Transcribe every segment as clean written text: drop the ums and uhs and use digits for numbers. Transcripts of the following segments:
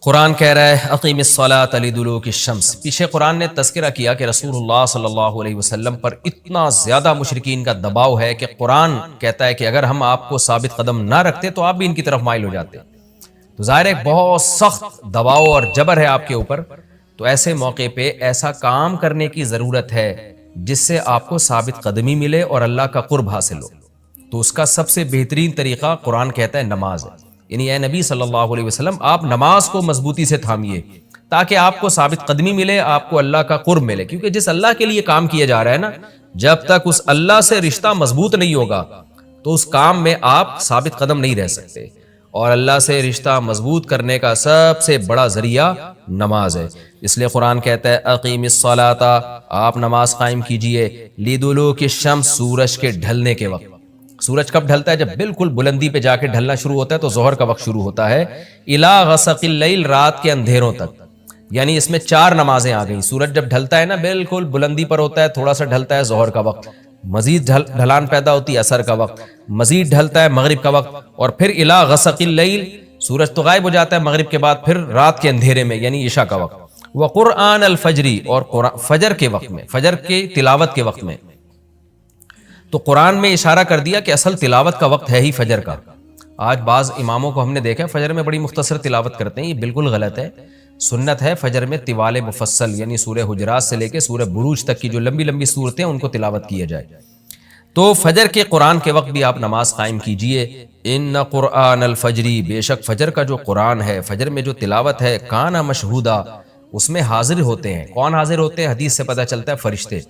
قرآن کہہ رہا ہے اقیم الصلاۃ لدلوک الشمس۔ پیچھے قرآن نے تذکرہ کیا کہ رسول اللہ صلی اللہ علیہ وسلم پر اتنا زیادہ مشرکین کا دباؤ ہے کہ قرآن کہتا ہے کہ اگر ہم آپ کو ثابت قدم نہ رکھتے تو آپ بھی ان کی طرف مائل ہو جاتے۔ تو ظاہر ہے بہت سخت دباؤ اور جبر ہے آپ کے اوپر، تو ایسے موقع پہ ایسا کام کرنے کی ضرورت ہے جس سے آپ کو ثابت قدمی ملے اور اللہ کا قرب حاصل ہو۔ تو اس کا سب سے بہترین طریقہ قرآن کہتا ہے نماز ہے، یعنی اے نبی صلی اللہ علیہ وسلم آپ نماز کو مضبوطی سے تھامیے تاکہ آپ کو ثابت قدمی ملے، آپ کو اللہ کا قرب ملے، کیونکہ جس اللہ کے لیے کام کیا جا رہا ہے نا، جب تک اس اللہ سے رشتہ مضبوط نہیں ہوگا تو اس کام میں آپ ثابت قدم نہیں رہ سکتے۔ اور اللہ سے رشتہ مضبوط کرنے کا سب سے بڑا ذریعہ نماز ہے، اس لیے قرآن کہتا ہے اقیم الصلاۃ، آپ نماز قائم کیجئے لدلوک الشمس، سورج کے ڈھلنے کے وقت۔ سورج کب ڈھلتا ہے؟ جب بالکل بلندی پہ جا کے ڈھلنا شروع ہوتا ہے تو ظہر کا وقت شروع ہوتا ہے، الی غسق اللیل، رات کے اندھیروں تک، یعنی اس میں 4 نمازیں آ گئیں۔ سورج جب ڈھلتا ہے نا بالکل بلندی پر ہوتا ہے، تھوڑا سا ڈھلتا ہے ظہر کا وقت، مزید ڈھلان پیدا ہوتی ہے عصر کا وقت، مزید ڈھلتا ہے مغرب کا وقت، اور پھر الی غسق اللیل، سورج تو غائب ہو جاتا ہے مغرب کے بعد، پھر رات کے اندھیرے میں یعنی عشاء کا وقت، وقرآن الفجر، اور فجر کے وقت میں، فجر کی تلاوت کے وقت میں۔ تو قرآن میں اشارہ کر دیا کہ اصل تلاوت کا وقت ہے ہی فجر کا۔ آج بعض اماموں کو ہم نے دیکھا فجر میں بڑی مختصر تلاوت کرتے ہیں، یہ بالکل غلط ہے۔ سنت ہے فجر میں طوال مفصل، یعنی سورہ حجرات سے لے کے سورہ بروج تک کی جو لمبی لمبی صورتیں ان کو تلاوت کیا جائے۔ تو فجر کے قرآن کے وقت بھی آپ نماز قائم کیجئے۔ ان قرآن الفجر، بے شک فجر کا جو قرآن ہے، فجر میں جو تلاوت ہے، کانا مشہودا، اس میں حاضر ہوتے ہیں۔ کون حاضر ہوتے ہیں؟ حدیث سے پتہ چلتا ہے فرشتے۔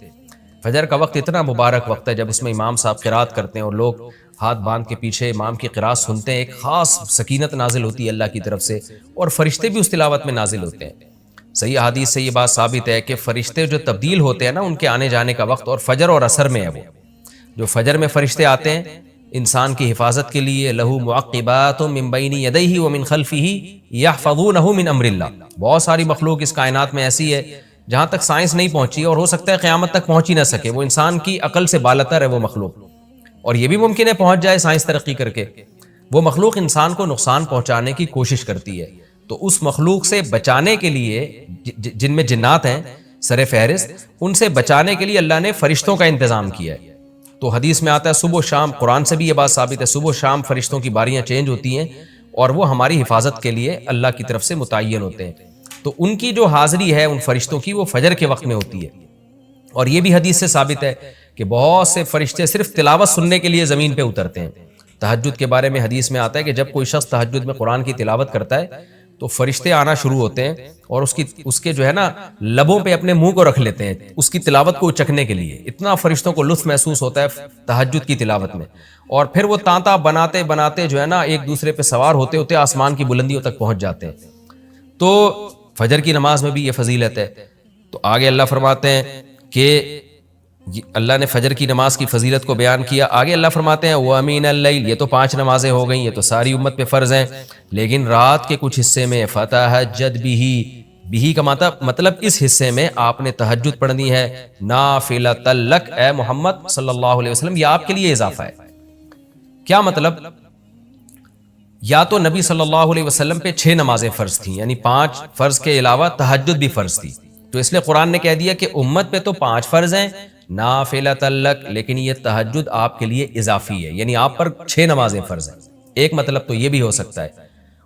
فجر کا وقت اتنا مبارک وقت ہے جب اس میں امام صاحب قرات کرتے ہیں اور لوگ ہاتھ باندھ کے پیچھے امام کی قرات سنتے ہیں، ایک خاص سکینت نازل ہوتی ہے اللہ کی طرف سے، اور فرشتے بھی اس تلاوت میں نازل ہوتے ہیں۔ صحیح حدیث سے یہ بات ثابت ہے کہ فرشتے جو تبدیل ہوتے ہیں نا، ان کے آنے جانے کا وقت اور فجر اور عصر میں ہے۔ وہ جو فجر میں فرشتے آتے ہیں انسان کی حفاظت کے لیے، لہو معقبات من بین یدیہ ومن خلفہ یحفظونہ من امر اللہ، بہت ساری مخلوق اس کائنات میں ایسی ہے جہاں تک سائنس نہیں پہنچی اور ہو سکتا ہے قیامت تک پہنچ ہی نہ سکے، وہ انسان کی عقل سے بالاتر ہے وہ مخلوق، اور یہ بھی ممکن ہے پہنچ جائے سائنس ترقی کر کے۔ وہ مخلوق انسان کو نقصان پہنچانے کی کوشش کرتی ہے، تو اس مخلوق سے بچانے کے لیے، جن میں جنات ہیں سر فہرست، ان سے بچانے کے لیے اللہ نے فرشتوں کا انتظام کیا ہے۔ تو حدیث میں آتا ہے صبح و شام، قرآن سے بھی یہ بات ثابت ہے، صبح و شام فرشتوں کی باریاں چینج ہوتی ہیں اور وہ ہماری حفاظت کے لیے اللہ کی طرف سے متعین ہوتے ہیں۔ تو ان کی جو حاضری ہے ان فرشتوں کی، وہ فجر کے وقت میں ہوتی ہے۔ اور یہ بھی حدیث سے ثابت ہے کہ بہت سے فرشتے صرف تلاوت سننے کے لیے زمین پہ اترتے ہیں۔ تہجد کے بارے میں حدیث میں آتا ہے کہ جب کوئی شخص تہجد میں قرآن کی تلاوت کرتا ہے تو فرشتے آنا شروع ہوتے ہیں اور اس کے جو ہے نا لبوں پہ اپنے منہ کو رکھ لیتے ہیں اس کی تلاوت کو چکھنے کے لیے۔ اتنا فرشتوں کو لطف محسوس ہوتا ہے تہجد کی تلاوت میں، اور پھر وہ تانتا بناتے بناتے جو ہے نا ایک دوسرے پہ سوار ہوتے ہوتے آسمان کی بلندیوں تک پہنچ جاتے ہیں۔ تو فجر کی نماز میں بھی یہ فضیلت ہے۔ تو آگے اللہ فرماتے ہیں کہ اللہ نے فجر کی نماز کی فضیلت کو بیان کیا، آگے اللہ فرماتے ہیں وَمِنَ اللَّيْلِ، یہ تو 5 نمازیں ہو گئیں، یہ تو ساری امت پہ فرض ہیں، لیکن رات کے کچھ حصے میں فَتَہَجَّدْ بِهِ کا مطلب اس حصے میں آپ نے تہجد پڑھنی ہے، نَافِلَةً لَكَ، اے محمد صلی اللہ علیہ وسلم، یہ آپ کے لیے اضافہ ہے۔ کیا مطلب؟ یا تو نبی صلی اللہ علیہ وسلم پہ 6 نمازیں فرض تھیں، یعنی 5 فرض کے علاوہ تہجد بھی فرض تھی، تو اس لیے قرآن نے کہہ دیا کہ امت پہ تو 5 فرض ہیں، نافلۃ لک، لیکن یہ تہجد آپ کے لیے اضافی ہے، یعنی آپ پر 6 نمازیں فرض ہیں۔ ایک مطلب تو یہ بھی ہو سکتا ہے،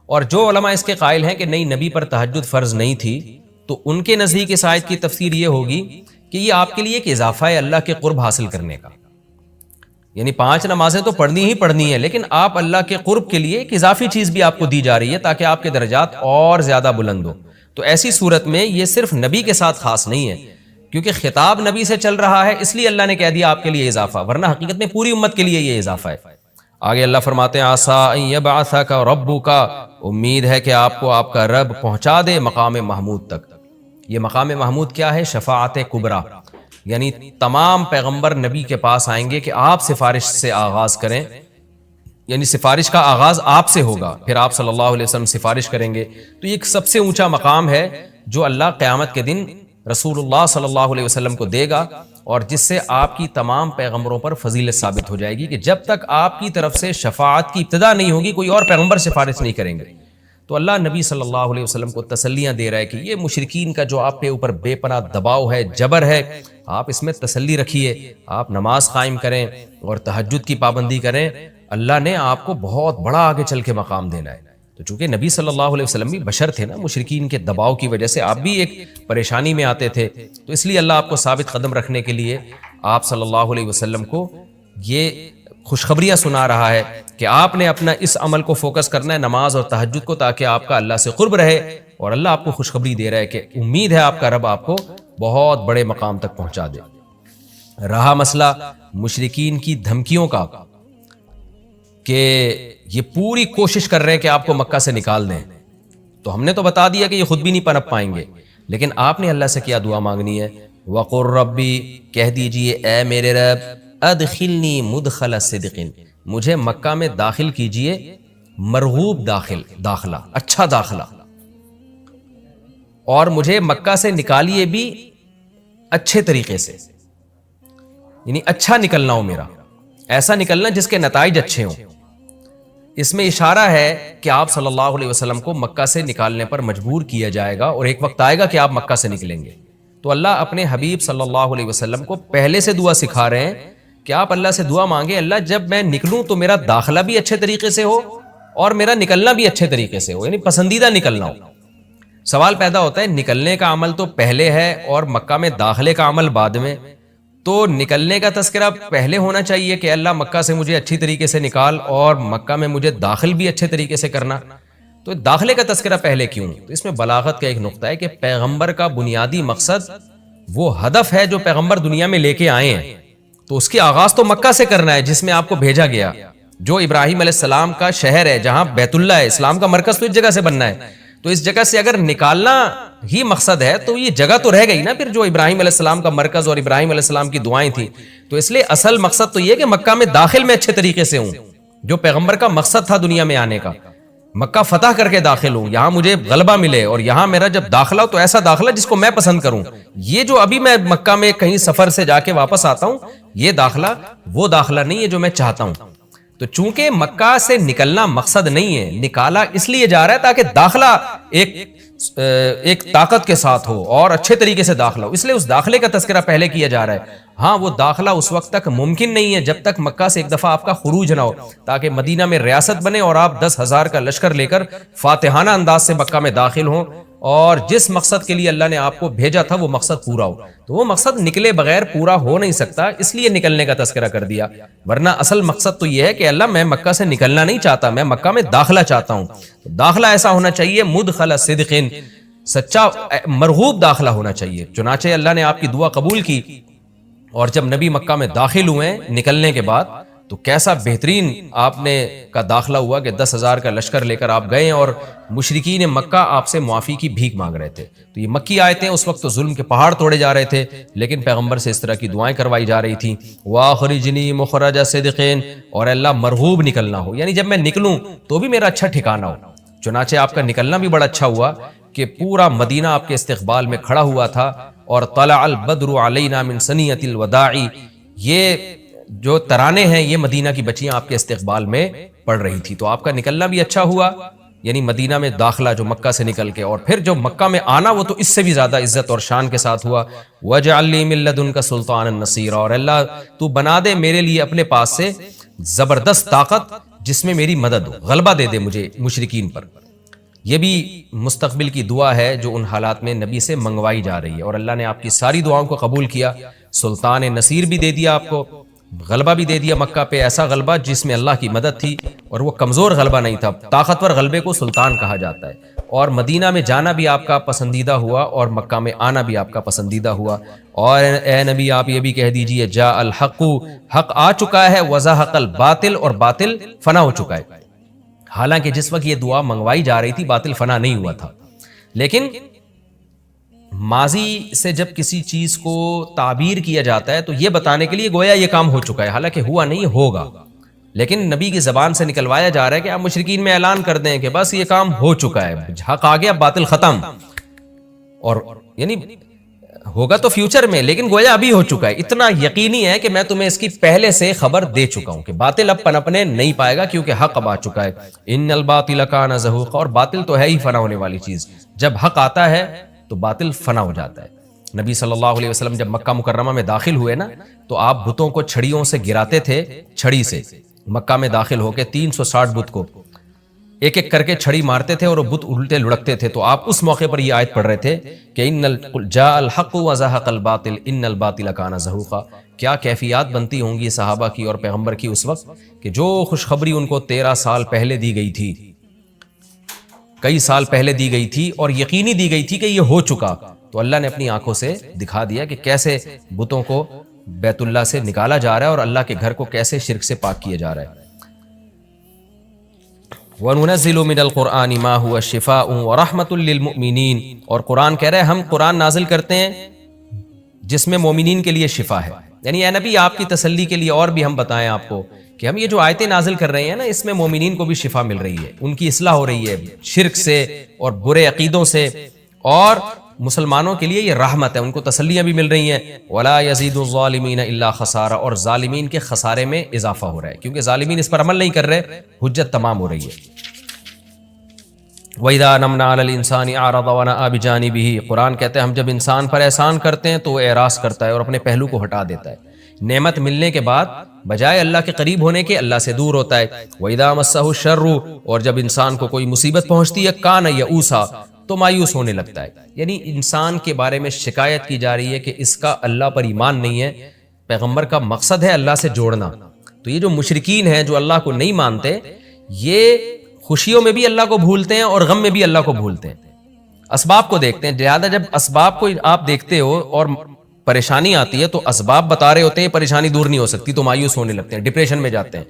اور جو علماء اس کے قائل ہیں کہ نہیں نبی پر تہجد فرض نہیں تھی، تو ان کے نزدیک اس آیت کی تفسیر یہ ہوگی کہ یہ آپ کے لیے ایک اضافہ ہے اللہ کے قرب حاصل کرنے کا، یعنی 5 نمازیں تو پڑھنی ہی پڑھنی ہے، لیکن آپ اللہ کے قرب کے لیے ایک اضافی چیز بھی آپ کو دی جا رہی ہے تاکہ آپ کے درجات اور زیادہ بلند ہو۔ تو ایسی صورت میں یہ صرف نبی کے ساتھ خاص نہیں ہے، کیونکہ خطاب نبی سے چل رہا ہے، اس لیے اللہ نے کہہ دیا آپ کے لیے اضافہ، ورنہ حقیقت میں پوری امت کے لیے یہ اضافہ ہے۔ آگے اللہ فرماتے ہیں عَسَىٰ أَن يَبْعَثَكَ رَبُّكَ، امید ہے کہ آپ کو آپ کا رب پہنچا دے مقام محمود تک۔ یہ مقام محمود کیا ہے؟ شفاعت کبریٰ، یعنی تمام پیغمبر نبی کے پاس آئیں گے کہ آپ سفارش سے آغاز کریں، یعنی سفارش کا آغاز آپ سے ہوگا، پھر آپ صلی اللہ علیہ وسلم سفارش کریں گے۔ تو یہ ایک سب سے اونچا مقام ہے جو اللہ قیامت کے دن رسول اللہ صلی اللہ علیہ وسلم کو دے گا، اور جس سے آپ کی تمام پیغمبروں پر فضیلت ثابت ہو جائے گی کہ جب تک آپ کی طرف سے شفاعت کی ابتدا نہیں ہوگی کوئی اور پیغمبر سفارش نہیں کریں گے۔ تو اللہ نبی صلی اللہ علیہ وسلم کو تسلیاں دے رہا ہے کہ یہ مشرکین کا جو آپ کے اوپر بے پناہ دباؤ ہے، جبر ہے، آپ اس میں تسلی رکھیے، آپ نماز قائم کریں اور تہجد کی پابندی کریں، اللہ نے آپ کو بہت بڑا آگے چل کے مقام دینا ہے۔ تو چونکہ نبی صلی اللہ علیہ وسلم بھی بشر تھے نا، مشرکین کے دباؤ کی وجہ سے آپ بھی ایک پریشانی میں آتے تھے، تو اس لیے اللہ آپ کو ثابت قدم رکھنے کے لیے آپ صلی اللہ علیہ وسلم کو یہ خوشخبریاں سنا رہا ہے کہ آپ نے اپنا اس عمل کو فوکس کرنا ہے، نماز اور تہجد کو، تاکہ آپ کا اللہ سے قرب رہے، اور اللہ آپ کو خوشخبری دے رہا ہے کہ امید ہے آپ کا رب آپ کو بہت بڑے مقام تک پہنچا دے۔ رہا مسئلہ مشرکین کی دھمکیوں کا کہ یہ پوری کوشش کر رہے ہیں کہ آپ کو مکہ سے نکال دیں، تو ہم نے تو بتا دیا کہ یہ خود بھی نہیں پنپ پائیں گے، لیکن آپ نے اللہ سے کیا دعا مانگنی ہے؟ وَقُلْ رَبِّ، کہہ دیجئے اے میرے رب، ادخلنی مدخل صدق، مجھے مکہ میں داخل کیجئے مرغوب داخلہ، اچھا داخلہ، اور مجھے مکہ سے نکالیے بھی اچھے طریقے سے، یعنی اچھا نکلنا ہو میرا، ایسا نکلنا جس کے نتائج اچھے ہوں۔ اس میں اشارہ ہے کہ آپ صلی اللہ علیہ وسلم کو مکہ سے نکالنے پر مجبور کیا جائے گا، اور ایک وقت آئے گا کہ آپ مکہ سے نکلیں گے۔ تو اللہ اپنے حبیب صلی اللہ علیہ وسلم کو پہلے سے دعا سکھا رہے ہیں کہ آپ اللہ سے دعا مانگے، اللہ جب میں نکلوں تو میرا داخلہ بھی اچھے طریقے سے ہو اور میرا نکلنا بھی اچھے طریقے سے ہو، یعنی پسندیدہ نکلنا ہو۔ سوال پیدا ہوتا ہے نکلنے کا عمل تو پہلے ہے اور مکہ میں داخلے کا عمل بعد میں، تو نکلنے کا تذکرہ پہلے ہونا چاہیے کہ اللہ مکہ سے مجھے اچھی طریقے سے نکال، اور مکہ میں مجھے داخل بھی اچھے طریقے سے کرنا، تو داخلے کا تذکرہ پہلے کیوں؟ تو اس میں بلاغت کا ایک نقطہ ہے کہ پیغمبر کا بنیادی مقصد وہ ہدف ہے جو پیغمبر دنیا میں لے کے آئے ہیں، تو اس کی آغاز تو مکہ سے کرنا ہے جس میں آپ کو بھیجا گیا، جو ابراہیم علیہ السلام کا شہر ہے، جہاں بیت اللہ ہے، اسلام کا مرکز تو اس جگہ سے بننا ہے، تو اس جگہ سے اگر نکالنا ہی مقصد ہے تو یہ جگہ تو رہ گئی نا پھر جو ابراہیم علیہ السلام کا مرکز اور ابراہیم علیہ السلام کی دعائیں تھیں، تو اس لیے اصل مقصد تو یہ کہ مکہ میں داخل میں اچھے طریقے سے ہوں، جو پیغمبر کا مقصد تھا دنیا میں آنے کا، مکہ فتح کر کے داخل ہوں، یہاں مجھے غلبہ ملے، اور یہاں میرا جب داخلہ ہو تو ایسا داخلہ جس کو میں پسند کروں۔ یہ جو ابھی میں مکہ میں کہیں سفر سے جا کے واپس آتا ہوں، یہ داخلہ وہ داخلہ نہیں ہے جو میں چاہتا ہوں۔ تو چونکہ مکہ سے نکلنا مقصد نہیں ہے، نکالا اس لیے جا رہا ہے تاکہ داخلہ ایک طاقت کے ساتھ ہو اور اچھے طریقے سے داخلہ ہو، اس لیے اس داخلے کا تذکرہ پہلے کیا جا رہا ہے۔ ہاں وہ داخلہ اس وقت تک ممکن نہیں ہے جب تک مکہ سے ایک دفعہ آپ کا خروج نہ ہو، تاکہ مدینہ میں ریاست بنے اور آپ 10,000 کا لشکر لے کر فاتحانہ انداز سے مکہ میں داخل ہوں، اور جس مقصد کے لیے اللہ نے آپ کو بھیجا تھا وہ مقصد پورا ہو۔ تو وہ مقصد نکلے بغیر پورا ہو نہیں سکتا، اس لیے نکلنے کا تذکرہ کر دیا، ورنہ اصل مقصد تو یہ ہے کہ اللہ میں مکہ سے نکلنا نہیں چاہتا، میں مکہ میں داخلہ چاہتا ہوں۔ داخلہ ایسا ہونا چاہیے مدخل صدق، سچا مرغوب داخلہ ہونا چاہیے۔ چنانچہ اللہ نے آپ کی دعا قبول کی، اور جب نبی مکہ میں داخل ہوئے نکلنے کے بعد تو کیسا بہترین آپ نے کا داخلہ ہوا کہ 10,000 کا لشکر لے کر آپ گئے، اور مشرکین مکہ آپ سے معافی کی بھیک مانگ رہے تھے۔ تو یہ مکی آیتیں اس وقت تو ظلم کے پہاڑ توڑے جا رہے تھے، لیکن پیغمبر سے اس طرح کی دعائیں کروائی جا رہی تھیں، وَأَخْرِجْنِي مُخْرَجَ صِدْقٍ، اور اللہ مرغوب نکلنا ہو، یعنی جب میں نکلوں تو بھی میرا اچھا ٹھکانہ ہو۔ چنانچہ آپ کا نکلنا بھی بڑا اچھا ہوا کہ پورا مدینہ آپ کے استقبال میں کھڑا ہوا تھا، اور طلع البدر علینا من ثنیۃ الوداع، یہ جو ترانے ہیں یہ مدینہ کی بچیاں آپ کے استقبال میں پڑھ رہی تھی۔ تو آپ کا نکلنا بھی اچھا ہوا، یعنی مدینہ میں داخلہ جو مکہ سے نکل کے، اور پھر جو مکہ میں آنا وہ تو اس سے بھی زیادہ عزت اور شان کے ساتھ ہوا۔ وَاجْعَلْ لِي مِن لَّدُنْكَ سُلْطَانًا نَصِيرًا، اور اللہ تو بنا دے میرے لیے اپنے پاس سے زبردست طاقت جس میں میری مدد ہو، غلبہ دے دے مجھے مشرکین پر۔ یہ بھی مستقبل کی دعا ہے جو ان حالات میں نبی سے منگوائی جا رہی ہے، اور اللہ نے آپ کی ساری دعاؤں کو قبول کیا، سلطان نصیر بھی دے دیا آپ کو، غلبہ بھی دے دیا مکہ پہ، ایسا غلبہ جس میں اللہ کی مدد تھی، اور وہ کمزور غلبہ نہیں تھا، طاقتور غلبے کو سلطان کہا جاتا ہے۔ اور مدینہ میں جانا بھی آپ کا پسندیدہ ہوا، اور مکہ میں آنا بھی آپ کا پسندیدہ ہوا۔ اور اے نبی آپ یہ بھی کہہ دیجئے جاء الحق، حق آ چکا ہے، وزہق الباطل، اور باطل فنا ہو چکا ہے۔ حالانکہ جس وقت یہ دعا منگوائی جا رہی تھی باطل فنا نہیں ہوا تھا، لیکن ماضی سے جب کسی چیز کو تعبیر کیا جاتا ہے تو یہ بتانے کے لیے گویا یہ کام ہو چکا ہے، حالانکہ ہوا نہیں، ہوگا، لیکن نبی کی زبان سے نکلوایا جا رہا ہے کہ آپ مشرکین میں اعلان کر دیں کہ بس یہ کام ہو چکا ہے، حق آ گیا، باطل ختم۔ اور یعنی ہوگا تو فیوچر میں، لیکن گویا ابھی ہو چکا ہے. اتنا یقینی ہے کہ میں تمہیں اس کی پہلے سے خبر دے چکا ہوں کہ باطل اب پنپنے نہیں پائے گا کیونکہ حق اب آ چکا ہے. ان الباطل کان زہوقا، اور باطل تو ہے ہی فنا ہونے والی چیز. جب حق آتا ہے تو باطل فنا ہو جاتا ہے. نبی صلی اللہ علیہ وسلم جب مکہ مکرمہ میں داخل ہوئے نا تو آپ بتوں کو چھڑیوں سے گراتے تھے. چھڑی سے مکہ میں داخل ہو کے 360 بت کو ایک ایک کر کے چھڑی مارتے تھے اور وہ بت الٹے لڑکتے تھے. تو آپ اس موقع پر یہ آیت پڑھ رہے تھے کہ جاء الحق وزهق الباطل ان الباطل کان زہوقا. کیا کیفیات بنتی ہوں گی صحابہ کی اور پیغمبر کی اس وقت کہ جو خوشخبری ان کو 13 سال پہلے دی گئی تھی، کئی سال پہلے دی گئی تھی اور یقینی دی گئی تھی کہ یہ ہو چکا، تو اللہ نے اپنی آنکھوں سے دکھا دیا کہ کیسے بتوں کو بیت اللہ سے نکالا جا رہا ہے اور اللہ کے گھر کو کیسے شرک سے پاک کیا جا رہا ہے. وَنُنَزِّلُ مِنَ الْقُرْآنِ مَا هُوَ شِفَاءٌ وَرَحْمَةٌ لِّلْمُؤْمِنِينَ، اور قرآن کہہ رہے ہیں ہم قرآن نازل کرتے ہیں جس میں مومنین کے لیے شفا ہے. یعنی اے نبی آپ کی تسلی کے لیے اور بھی ہم بتائیں آپ کو کہ ہم یہ جو آیتیں نازل کر رہے ہیں نا اس میں مومنین کو بھی شفا مل رہی ہے، ان کی اصلاح ہو رہی ہے شرک سے اور برے عقیدوں سے، اور مسلمانوں کے لیے یہ رحمت ہے، ان کو تسلیاں بھی مل رہی ہیں. وَلَا يَزِيدُ الظَّالِمِينَ إِلَّا خَسَارًا، اور ظالمین کے خسارے میں اضافہ ہو رہا ہے کیونکہ ظالمین اس پر عمل نہیں کر رہے، حجت تمام ہو رہی ہے. وَإِذَا نَمْنَا عَلَى الْإِنسَانِ أَعْرَضَ وَنَأَىٰ بِجَانِبِهِ، قرآن کہتے ہیں ہم جب انسان پر احسان کرتے ہیں تو وہ اعراض کرتا ہے اور اپنے پہلو کو ہٹا دیتا ہے. نعمت ملنے کے بعد بجائے اللہ کے قریب ہونے کے اللہ سے دور ہوتا ہے. وَإِذَا مَسَّهُ الشَّرُّ، اور جب انسان کو کوئی مصیبت پہنچتی ہے کَانَ یئوسا، تو مایوس ہونے لگتا ہے. یعنی انسان کے بارے میں شکایت کی جا رہی ہے کہ اس کا اللہ پر ایمان نہیں ہے. پیغمبر کا مقصد ہے اللہ سے جوڑنا. تو یہ جو مشرکین ہیں جو اللہ کو نہیں مانتے، یہ خوشیوں میں بھی اللہ کو بھولتے ہیں اور غم میں بھی اللہ کو بھولتے ہیں، اسباب کو دیکھتے ہیں. لہٰذا جب اسباب کو آپ دیکھتے ہو اور پریشانی آتی ہے تو اسباب بتا رہے ہوتے ہیں پریشانی دور نہیں ہو سکتی، تو مایوس ہونے لگتے ہیں، ڈپریشن میں جاتے ہیں.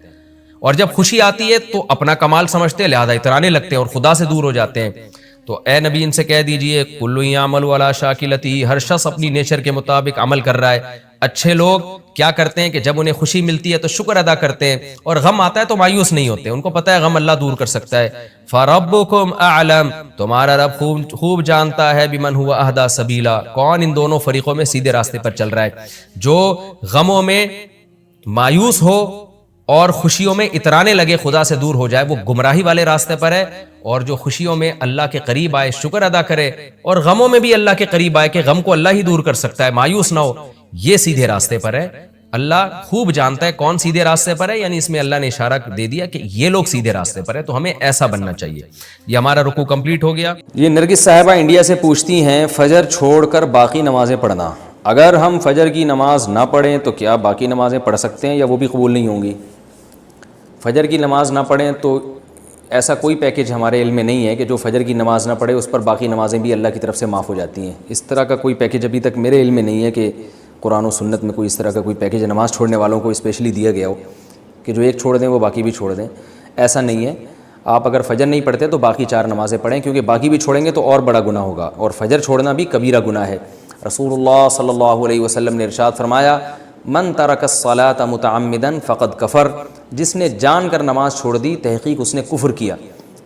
اور جب خوشی آتی ہے تو اپنا کمال سمجھتے ہیں لہٰذا اترانے لگتے ہیں اور خدا سے دور ہو جاتے ہیں. تو اے نبی ان سے کہہ دیجئے کل یعمل علی شاکلتہ، ہر شخص اپنی نیچر کے مطابق عمل کر رہا ہے. اچھے لوگ کیا کرتے ہیں کہ جب انہیں خوشی ملتی ہے تو شکر ادا کرتے ہیں اور غم آتا ہے تو مایوس نہیں ہوتے، ان کو پتہ ہے غم اللہ دور کر سکتا ہے. فَرَبُّكُمْ أَعْلَمُ، تمہارا رب خوب جانتا ہے بِمَنْ هُوَ أَهْدَىٰ سَبِيلًا، کون ان دونوں فریقوں میں سیدھے راستے پر چل رہا ہے، جو غموں میں مایوس ہو اور خوشیوں میں اترانے لگے خدا سے دور ہو جائے وہ گمراہی والے راستے پر ہے، اور جو خوشیوں میں اللہ کے قریب آئے شکر ادا کرے اور غموں میں بھی اللہ کے قریب آئے کہ غم کو اللہ ہی دور کر سکتا ہے مایوس نہ ہو، یہ سیدھے راستے پر ہے. اللہ خوب جانتا ہے کون سیدھے راستے پر ہے، یعنی اس میں اللہ نے اشارہ دے دیا کہ یہ لوگ سیدھے راستے پر ہے، تو ہمیں ایسا بننا چاہیے. یہ ہمارا رکوع کمپلیٹ ہو گیا. یہ نرگس صاحبہ انڈیا سے پوچھتی ہیں فجر چھوڑ کر باقی نمازیں پڑھنا، اگر ہم فجر کی نماز نہ پڑھیں تو کیا باقی نمازیں پڑھ سکتے ہیں یا وہ بھی قبول نہیں ہوں گی؟ فجر کی نماز نہ پڑھیں تو ایسا کوئی پیکیج ہمارے علم میں نہیں ہے کہ جو فجر کی نماز نہ پڑھے اس پر باقی نمازیں بھی اللہ کی طرف سے معاف ہو جاتی ہیں. اس طرح کا کوئی پیکیج ابھی تک میرے علم میں نہیں ہے کہ قرآن و سنت میں کوئی اس طرح کا کوئی پیکیج نماز چھوڑنے والوں کو اسپیشلی دیا گیا ہو کہ جو ایک چھوڑ دیں وہ باقی بھی چھوڑ دیں. ایسا نہیں ہے. آپ اگر فجر نہیں پڑھتے تو باقی 4 نمازیں پڑھیں، کیونکہ باقی بھی چھوڑیں گے تو اور بڑا گناہ ہوگا، اور فجر چھوڑنا بھی کبیرہ گناہ ہے. رسول اللہ صلی اللہ علیہ وسلم نے ارشاد فرمایا من ترک الصلاۃ متعمدا فقد کفر، جس نے جان کر نماز چھوڑ دی تحقیق اس نے کفر کیا.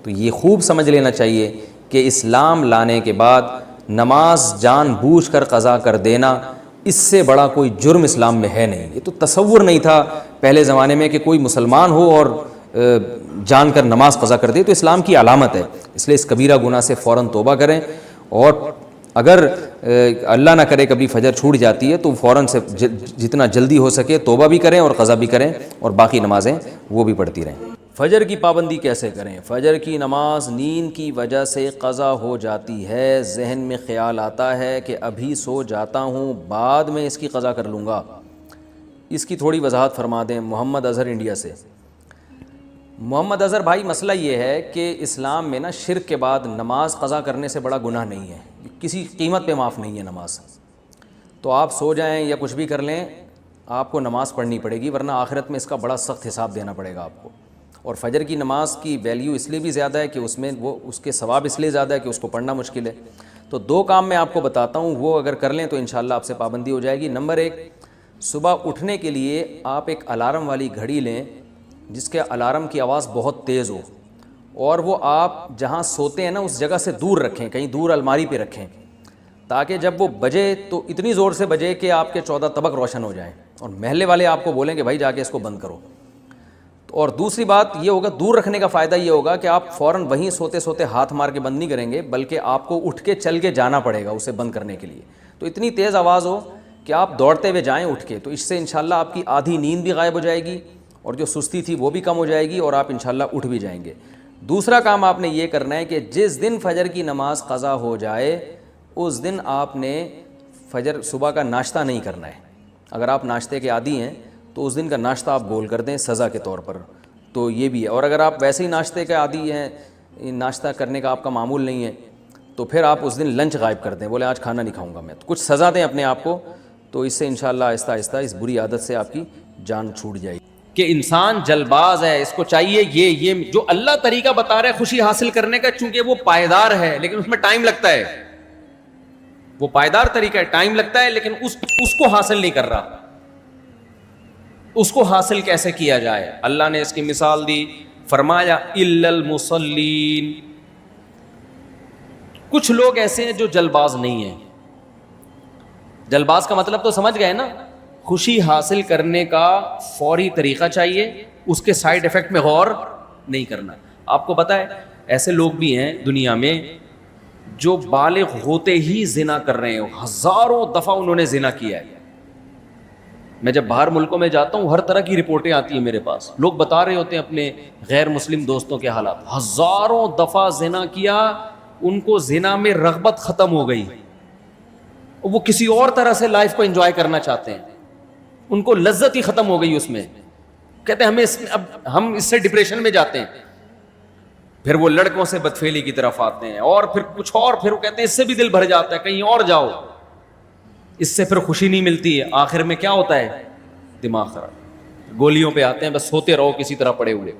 تو یہ خوب سمجھ لینا چاہیے کہ اسلام لانے کے بعد نماز جان بوجھ کر قضا کر دینا اس سے بڑا کوئی جرم اسلام میں ہے نہیں. یہ تو تصور نہیں تھا پہلے زمانے میں کہ کوئی مسلمان ہو اور جان کر نماز قضا کر دے، تو اسلام کی علامت ہے. اس لیے اس کبیرہ گناہ سے فوراً توبہ کریں، اور اگر اللہ نہ کرے کبھی فجر چھوٹ جاتی ہے تو فوراً سے جتنا جلدی ہو سکے توبہ بھی کریں اور قضا بھی کریں، اور باقی نمازیں وہ بھی پڑھتی رہیں. فجر کی پابندی کیسے کریں؟ فجر کی نماز نیند کی وجہ سے قضا ہو جاتی ہے، ذہن میں خیال آتا ہے کہ ابھی سو جاتا ہوں بعد میں اس کی قضا کر لوں گا، اس کی تھوڑی وضاحت فرما دیں. محمد اظہر انڈیا سے. محمد اظہر بھائی مسئلہ یہ ہے کہ اسلام میں نا شرک کے بعد نماز قضا کرنے سے بڑا گناہ نہیں ہے، کسی قیمت پہ معاف نہیں ہے نماز. تو آپ سو جائیں یا کچھ بھی کر لیں آپ کو نماز پڑھنی پڑے گی، ورنہ آخرت میں اس کا بڑا سخت حساب دینا پڑے گا آپ کو. اور فجر کی نماز کی ویلیو اس لیے بھی زیادہ ہے کہ اس میں وہ اس کے ثواب اس لیے زیادہ ہے کہ اس کو پڑھنا مشکل ہے. تو 2 کام میں آپ کو بتاتا ہوں، وہ اگر کر لیں تو انشاءاللہ آپ سے پابندی ہو جائے گی. نمبر 1، صبح اٹھنے کے لیے آپ ایک الارم والی گھڑی لیں جس کے الارم کی آواز بہت تیز ہو، اور وہ آپ جہاں سوتے ہیں نا اس جگہ سے دور رکھیں، کہیں دور الماری پہ رکھیں تاکہ جب وہ بجے تو اتنی زور سے بجے کہ آپ کے 14 طبق روشن ہو جائیں اور محلے والے آپ کو بولیں کہ بھائی جا کے اس کو بند کرو. اور دوسری بات یہ ہوگا, دور رکھنے کا فائدہ یہ ہوگا کہ آپ فوراً وہیں سوتے سوتے ہاتھ مار کے بند نہیں کریں گے, بلکہ آپ کو اٹھ کے چل کے جانا پڑے گا اسے بند کرنے کے لیے. تو اتنی تیز آواز ہو کہ آپ دوڑتے ہوئے جائیں اٹھ کے, تو اس سے انشاءاللہ آپ کی آدھی نیند بھی غائب ہو جائے گی اور جو سستی تھی وہ بھی کم ہو جائے گی اور آپ انشاءاللہ اٹھ بھی جائیں گے. دوسرا کام آپ نے یہ کرنا ہے کہ جس دن فجر کی نماز قضا ہو جائے اس دن آپ نے فجر صبح کا ناشتہ نہیں کرنا ہے. اگر آپ ناشتے کے عادی ہیں تو اس دن کا ناشتہ آپ گول کر دیں سزا کے طور پر, تو یہ بھی ہے. اور اگر آپ ویسے ہی ناشتے کے عادی ہیں, ناشتہ کرنے کا آپ کا معمول نہیں ہے, تو پھر آپ اس دن لنچ غائب کر دیں, بولے آج کھانا نہیں کھاؤں گا میں, تو کچھ سزا دیں اپنے آپ کو. تو اس سے انشاءاللہ آہستہ آہستہ اس بری عادت سے آپ کی جان چھوٹ جائے گی. کہ انسان جلباز ہے, اس کو چاہیے یہ جو اللہ طریقہ بتا رہا ہے خوشی حاصل کرنے کا, چونکہ وہ پائیدار ہے لیکن اس میں ٹائم لگتا ہے, وہ پائیدار طریقہ ہے, ٹائم لگتا ہے, لیکن اس کو حاصل نہیں کر رہا. اس کو حاصل کیسے کیا جائے؟ اللہ نے اس کی مثال دی, فرمایا الا المصلین. کچھ لوگ ایسے ہیں جو جلباز نہیں ہیں. جلباز کا مطلب تو سمجھ گئے نا, خوشی حاصل کرنے کا فوری طریقہ چاہیے, اس کے سائیڈ ایفیکٹ میں غور نہیں کرنا. آپ کو پتہ ہے ایسے لوگ بھی ہیں دنیا میں جو بالغ ہوتے ہی زنا کر رہے ہیں, ہزاروں دفعہ انہوں نے زنا کیا ہے. میں جب باہر ملکوں میں جاتا ہوں ہر طرح کی رپورٹیں آتی ہیں میرے پاس, لوگ بتا رہے ہوتے ہیں اپنے غیر مسلم دوستوں کے حالات, ہزاروں دفعہ زنا کیا, ان کو زنا میں رغبت ختم ہو گئی, وہ کسی اور طرح سے لائف کو انجوائے کرنا چاہتے ہیں, ان کو لذت ہی ختم ہو گئی اس میں. کہتے ہیں ہم اس سے ڈپریشن میں جاتے ہیں. پھر وہ لڑکوں سے بدفعلی کی طرف آتے ہیں, اور پھر کچھ اور, پھر وہ کہتے ہیں اس سے بھی دل بھر جاتا ہے, کہیں اور جاؤ, اس سے پھر خوشی نہیں ملتی ہے. آخر میں کیا ہوتا ہے؟ دماغ خراب, گولیوں پہ آتے ہیں, بس سوتے رہو کسی طرح پڑے ہوئے.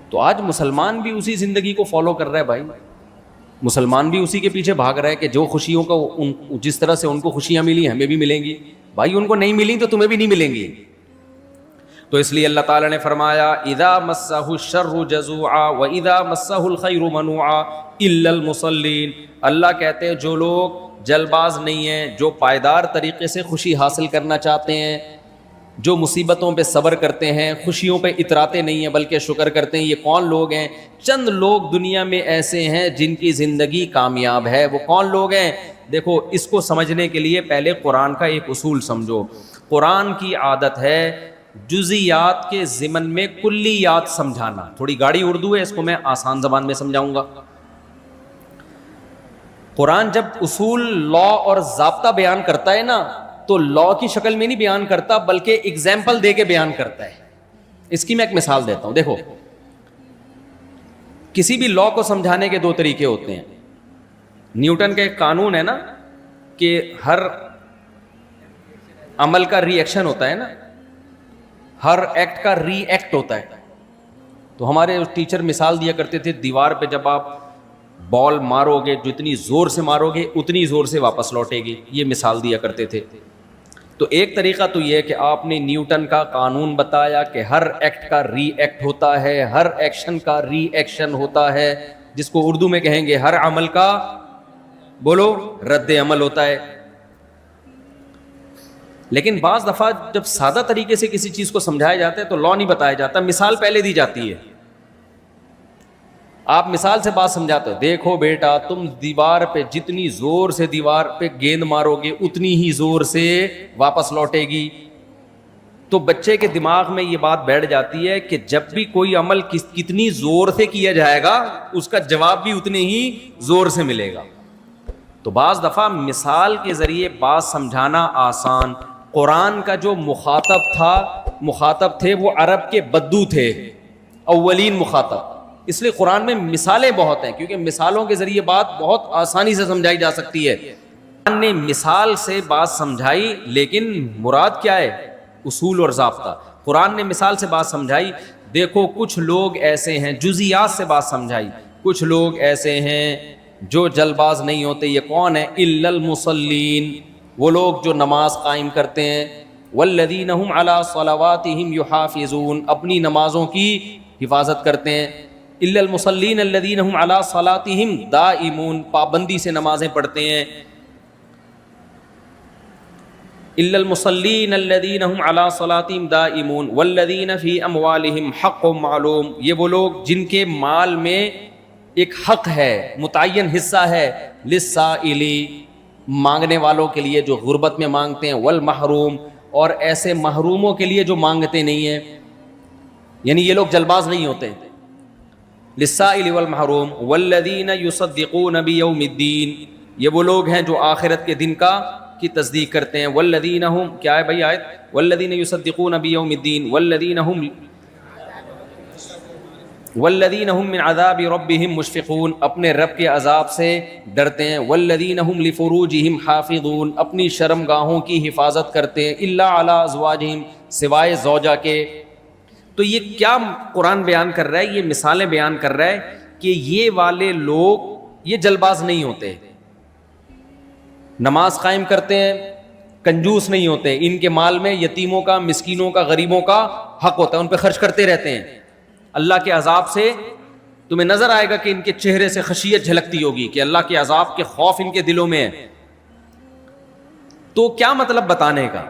تو آج مسلمان بھی اسی زندگی کو فالو کر رہا ہے بھائی, مسلمان بھی اسی کے پیچھے بھاگ رہا ہے کہ جو خوشیوں کا جس طرح سے ان کو خوشیاں ملی ہمیں بھی ملیں گی. بھائی ان کو نہیں ملی تو تمہیں بھی نہیں ملیں گی. تو اس لیے اللہ تعالیٰ نے فرمایا اذا مسہ الشر جزوعا واذا مسہ الخیر منوعا الا المصلین. اللہ کہتے ہیں جو لوگ جلباز نہیں ہیں, جو پائیدار طریقے سے خوشی حاصل کرنا چاہتے ہیں, جو مصیبتوں پہ صبر کرتے ہیں, خوشیوں پہ اتراتے نہیں ہیں بلکہ شکر کرتے ہیں, یہ کون لوگ ہیں؟ چند لوگ دنیا میں ایسے ہیں جن کی زندگی کامیاب ہے. وہ کون لوگ ہیں؟ دیکھو, اس کو سمجھنے کے لیے پہلے قرآن کا ایک اصول سمجھو. قرآن کی عادت ہے جزیات کے ضمن میں کلیات سمجھانا. تھوڑی گاڑی اردو ہے, اس کو میں آسان زبان میں سمجھاؤں گا. قرآن جب اصول لا اور ضابطہ بیان کرتا ہے نا, تو لا کی شکل میں نہیں بیان کرتا بلکہ اگزامپل دے کے بیان کرتا ہے. اس کی میں ایک مثال دیتا ہوں. دیکھو, کسی بھی لا کو سمجھانے کے دو طریقے ہوتے ہیں. نیوٹن کا ایک قانون ہے نا کہ ہر عمل کا ری ایکشن ہوتا ہے نا, ہر ایکٹ کا ری ایکٹ ہوتا ہے. تو ہمارے ٹیچر مثال دیا کرتے تھے, دیوار پہ جب آپ بال مارو گے جتنی زور سے مارو گے اتنی زور سے واپس لوٹے گی, یہ مثال دیا کرتے تھے. تو ایک طریقہ تو یہ کہ آپ نے نیوٹن کا قانون بتایا کہ ہر ایکٹ کا ری ایکٹ ہوتا ہے, ہر ایکشن کا ری ایکشن ہوتا ہے, جس کو اردو میں کہیں گے ہر عمل کا بولو رد عمل ہوتا ہے. لیکن بعض دفعہ جب سادہ طریقے سے کسی چیز کو سمجھایا جاتا ہے تو لا نہیں بتایا جاتا, مثال پہلے دی جاتی ہے. آپ مثال سے بات سمجھاتے ہو, دیکھو بیٹا تم دیوار پہ جتنی زور سے دیوار پہ گیند مارو گے اتنی ہی زور سے واپس لوٹے گی. تو بچے کے دماغ میں یہ بات بیٹھ جاتی ہے کہ جب بھی کوئی عمل کتنی زور سے کیا جائے گا اس کا جواب بھی اتنے ہی زور سے ملے گا. تو بعض دفعہ مثال کے ذریعے بات سمجھانا آسان. قرآن کا جو مخاطب تھے وہ عرب کے بدو تھے, اولین مخاطب. اس لیے قرآن میں مثالیں بہت ہیں کیونکہ مثالوں کے ذریعے بات بہت آسانی سے سمجھائی جا سکتی ہے. قرآن نے مثال سے بات سمجھائی, لیکن مراد کیا ہے؟ اصول اور ضابطہ. قرآن نے مثال سے بات سمجھائی. دیکھو کچھ لوگ ایسے ہیں, جزیات سے بات سمجھائی, کچھ لوگ ایسے ہیں جو جلباز نہیں ہوتے. یہ کون ہے؟ الا المصلین, وہ لوگ جو نماز قائم کرتے ہیں. والذین هم علی صلواتہم یحافظون, اپنی نمازوں کی حفاظت کرتے ہیں. الا المصلین الذین هم علی صلاتهم دائمون، پابندی سے نمازیں پڑھتے ہیں. الا المصلین الذین هم علی صلاتهم دائمون والذین فی اموالهم حق معلوم، یہ وہ لوگ جن کے مال میں ایک حق ہے، متعین حصہ ہے، للسائل، مانگنے والوں کے لیے جو غربت میں مانگتے ہیں، والمحروم، اور ایسے محروموں کے لیے جو مانگتے نہیں ہیں، یعنی یہ لوگ جلباز نہیں ہوتے. للسائل والمحروم والذین یصدقون بیوم الدین، یہ وہ لوگ ہیں جو آخرت کے دن کی تصدیق کرتے ہیں. والذین هم، کیا ہے بھائی آیت؟ والذین یصدقون بیوم الدین والذین هم من عذاب ربهم مشفقون، اپنے رب کے عذاب سے ڈرتے ہیں. والذین هم لفروجهم حافظون، اپنی شرمگاہوں کی حفاظت کرتے ہیں. الا علی ازواجہم، سوائے زوجہ کے. تو یہ کیا قرآن بیان کر رہا ہے؟ یہ مثالیں بیان کر رہا ہے کہ یہ والے لوگ یہ جلباز نہیں ہوتے، نماز قائم کرتے ہیں، کنجوس نہیں ہوتے، ان کے مال میں یتیموں کا، مسکینوں کا، غریبوں کا حق ہوتا ہے، ان پہ خرچ کرتے رہتے ہیں. اللہ کے عذاب سے تمہیں نظر آئے گا کہ ان کے چہرے سے خشیت جھلکتی ہوگی کہ اللہ کے عذاب کے خوف ان کے دلوں میں ہے. تو کیا مطلب بتانے کا؟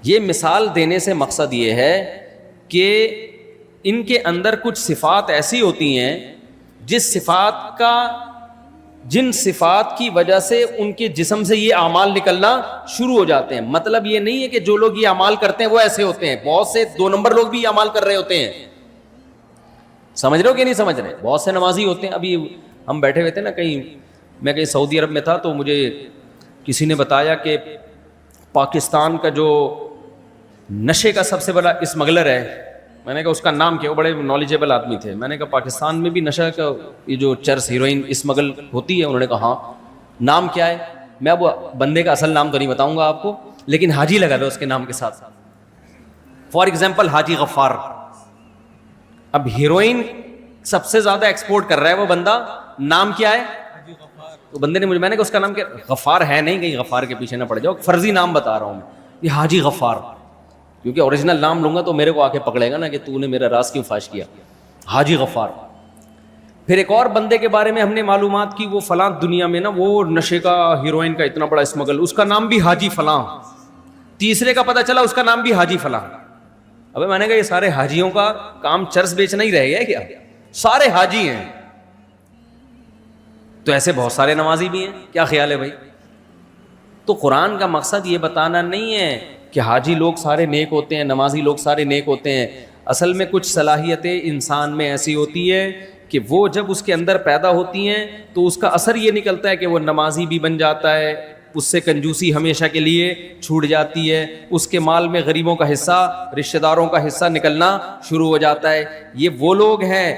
یہ مثال دینے سے مقصد یہ ہے کہ ان کے اندر کچھ صفات ایسی ہوتی ہیں جن صفات کی وجہ سے ان کے جسم سے یہ اعمال نکلنا شروع ہو جاتے ہیں. مطلب یہ نہیں ہے کہ جو لوگ یہ اعمال کرتے ہیں وہ ایسے ہوتے ہیں. بہت سے 2 نمبر لوگ بھی یہ اعمال کر رہے ہوتے ہیں. سمجھ رہے ہو کہ نہیں سمجھ رہے؟ بہت سے نمازی ہوتے ہیں. ابھی ہم بیٹھے ہوئے تھے نا، میں کہیں سعودی عرب میں تھا، تو مجھے کسی نے بتایا کہ پاکستان کا جو نشے کا سب سے بڑا اسمگلر ہے. میں نے کہا اس کا نام کیا؟ وہ بڑے نالجیبل آدمی تھے. میں نے کہا پاکستان میں بھی نشہ کا یہ جو چرس، ہیروئن اسمگل ہوتی ہے؟ انہوں نے کہا ہاں. نام کیا ہے؟ میں اب بندے کا اصل نام تو نہیں بتاؤں گا آپ کو، لیکن حاجی لگا دو اس کے نام کے ساتھ. فار ایگزامپل حاجی غفار. اب ہیروئن سب سے زیادہ ایکسپورٹ کر رہا ہے وہ بندہ، نام کیا ہے؟ تو بندے نے مجھے، میں نے کہا اس کا نام کیا؟ غفار ہے نہیں، کہیں غفار کے پیچھے نہ پڑ جاؤ، فرضی نام بتا رہا ہوں میں، یہ حاجی غفار. کیونکہ اوریجنل نام لوں گا تو میرے کو آ کے پکڑے گا نا کہ تو نے میرا راز کیوں فاش کیا. حاجی غفار. پھر ایک اور بندے کے بارے میں ہم نے معلومات کی، وہ فلاں دنیا میں نا وہ نشے کا، ہیروئن کا اتنا بڑا اسمگل، اس کا نام بھی حاجی فلاں. تیسرے کا پتہ چلا اس کا نام بھی حاجی فلاں. ابے میں نے کہا یہ سارے حاجیوں کا کام چرس بیچنا ہی رہ گیا کیا؟ سارے حاجی ہیں. تو ایسے بہت سارے نمازی بھی ہیں. کیا خیال ہے بھائی؟ تو قرآن کا مقصد یہ بتانا نہیں ہے کہ حاجی لوگ سارے نیک ہوتے ہیں، نمازی لوگ سارے نیک ہوتے ہیں. اصل میں کچھ صلاحیتیں انسان میں ایسی ہوتی ہے کہ وہ جب اس کے اندر پیدا ہوتی ہیں تو اس کا اثر یہ نکلتا ہے کہ وہ نمازی بھی بن جاتا ہے، اس سے کنجوسی ہمیشہ کے لیے چھوٹ جاتی ہے، اس کے مال میں غریبوں کا حصہ، رشتہ داروں کا حصہ نکلنا شروع ہو جاتا ہے. یہ وہ لوگ ہیں،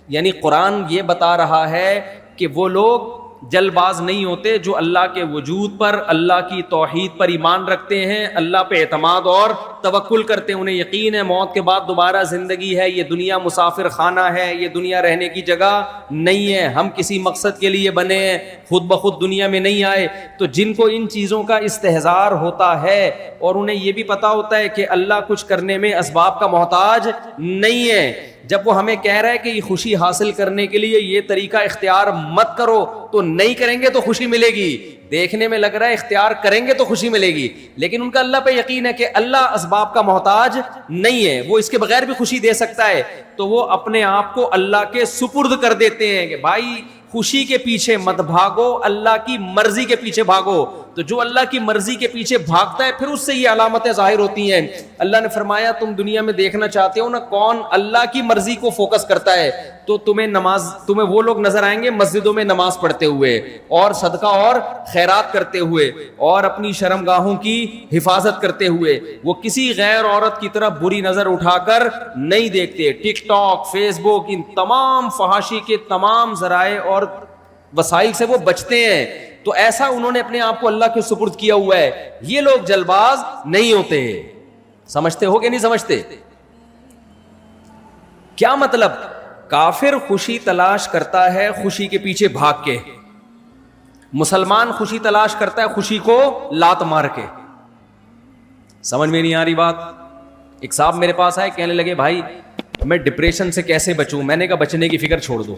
یعنی قرآن یہ بتا رہا ہے کہ وہ لوگ جل باز نہیں ہوتے جو اللہ کے وجود پر، اللہ کی توحید پر ایمان رکھتے ہیں، اللہ پہ اعتماد اور توکل کرتے ہیں. انہیں یقین ہے موت کے بعد دوبارہ زندگی ہے، یہ دنیا مسافر خانہ ہے، یہ دنیا رہنے کی جگہ نہیں ہے، ہم کسی مقصد کے لیے بنے ہیں، خود بخود دنیا میں نہیں آئے. تو جن کو ان چیزوں کا استحضار ہوتا ہے اور انہیں یہ بھی پتا ہوتا ہے کہ اللہ کچھ کرنے میں اسباب کا محتاج نہیں ہے، جب وہ ہمیں کہہ رہا ہے کہ یہ خوشی حاصل کرنے کے لیے یہ طریقہ اختیار مت کرو، تو نہیں کریں گے تو خوشی ملے گی. دیکھنے میں لگ رہا ہے اختیار کریں گے تو خوشی ملے گی، لیکن ان کا اللہ پہ یقین ہے کہ اللہ اسباب کا محتاج نہیں ہے، وہ اس کے بغیر بھی خوشی دے سکتا ہے. تو وہ اپنے آپ کو اللہ کے سپرد کر دیتے ہیں کہ بھائی خوشی کے پیچھے مت بھاگو، اللہ کی مرضی کے پیچھے بھاگو. تو جو اللہ کی مرضی کے پیچھے بھاگتا ہے پھر اس سے یہ علامتیں ظاہر ہوتی ہیں. اللہ نے فرمایا تم دنیا میں دیکھنا چاہتے ہو نا کون اللہ کی مرضی کو فوکس کرتا ہے، تو تمہیں وہ لوگ نظر آئیں گے مسجدوں میں نماز پڑھتے ہوئے اور صدقہ اور خیرات کرتے ہوئے اور اپنی شرمگاہوں کی حفاظت کرتے ہوئے. وہ کسی غیر عورت کی طرف بری نظر اٹھا کر نہیں دیکھتے. ٹک ٹاک، فیس بک، ان تمام فحاشی کے تمام ذرائع اور وسائل سے وہ بچتے ہیں. تو ایسا انہوں نے اپنے آپ کو اللہ کے سپرد کیا ہوا ہے. یہ لوگ جلباز نہیں ہوتے. سمجھتے ہو کہ نہیں سمجھتے؟ کیا مطلب؟ کافر خوشی تلاش کرتا ہے خوشی کے پیچھے بھاگ کے، مسلمان خوشی تلاش کرتا ہے خوشی کو لات مار کے. سمجھ میں نہیں آ رہی بات؟ ایک صاحب میرے پاس آئے، کہنے لگے بھائی میں ڈپریشن سے کیسے بچوں؟ میں نے کہا بچنے کی فکر چھوڑ دو.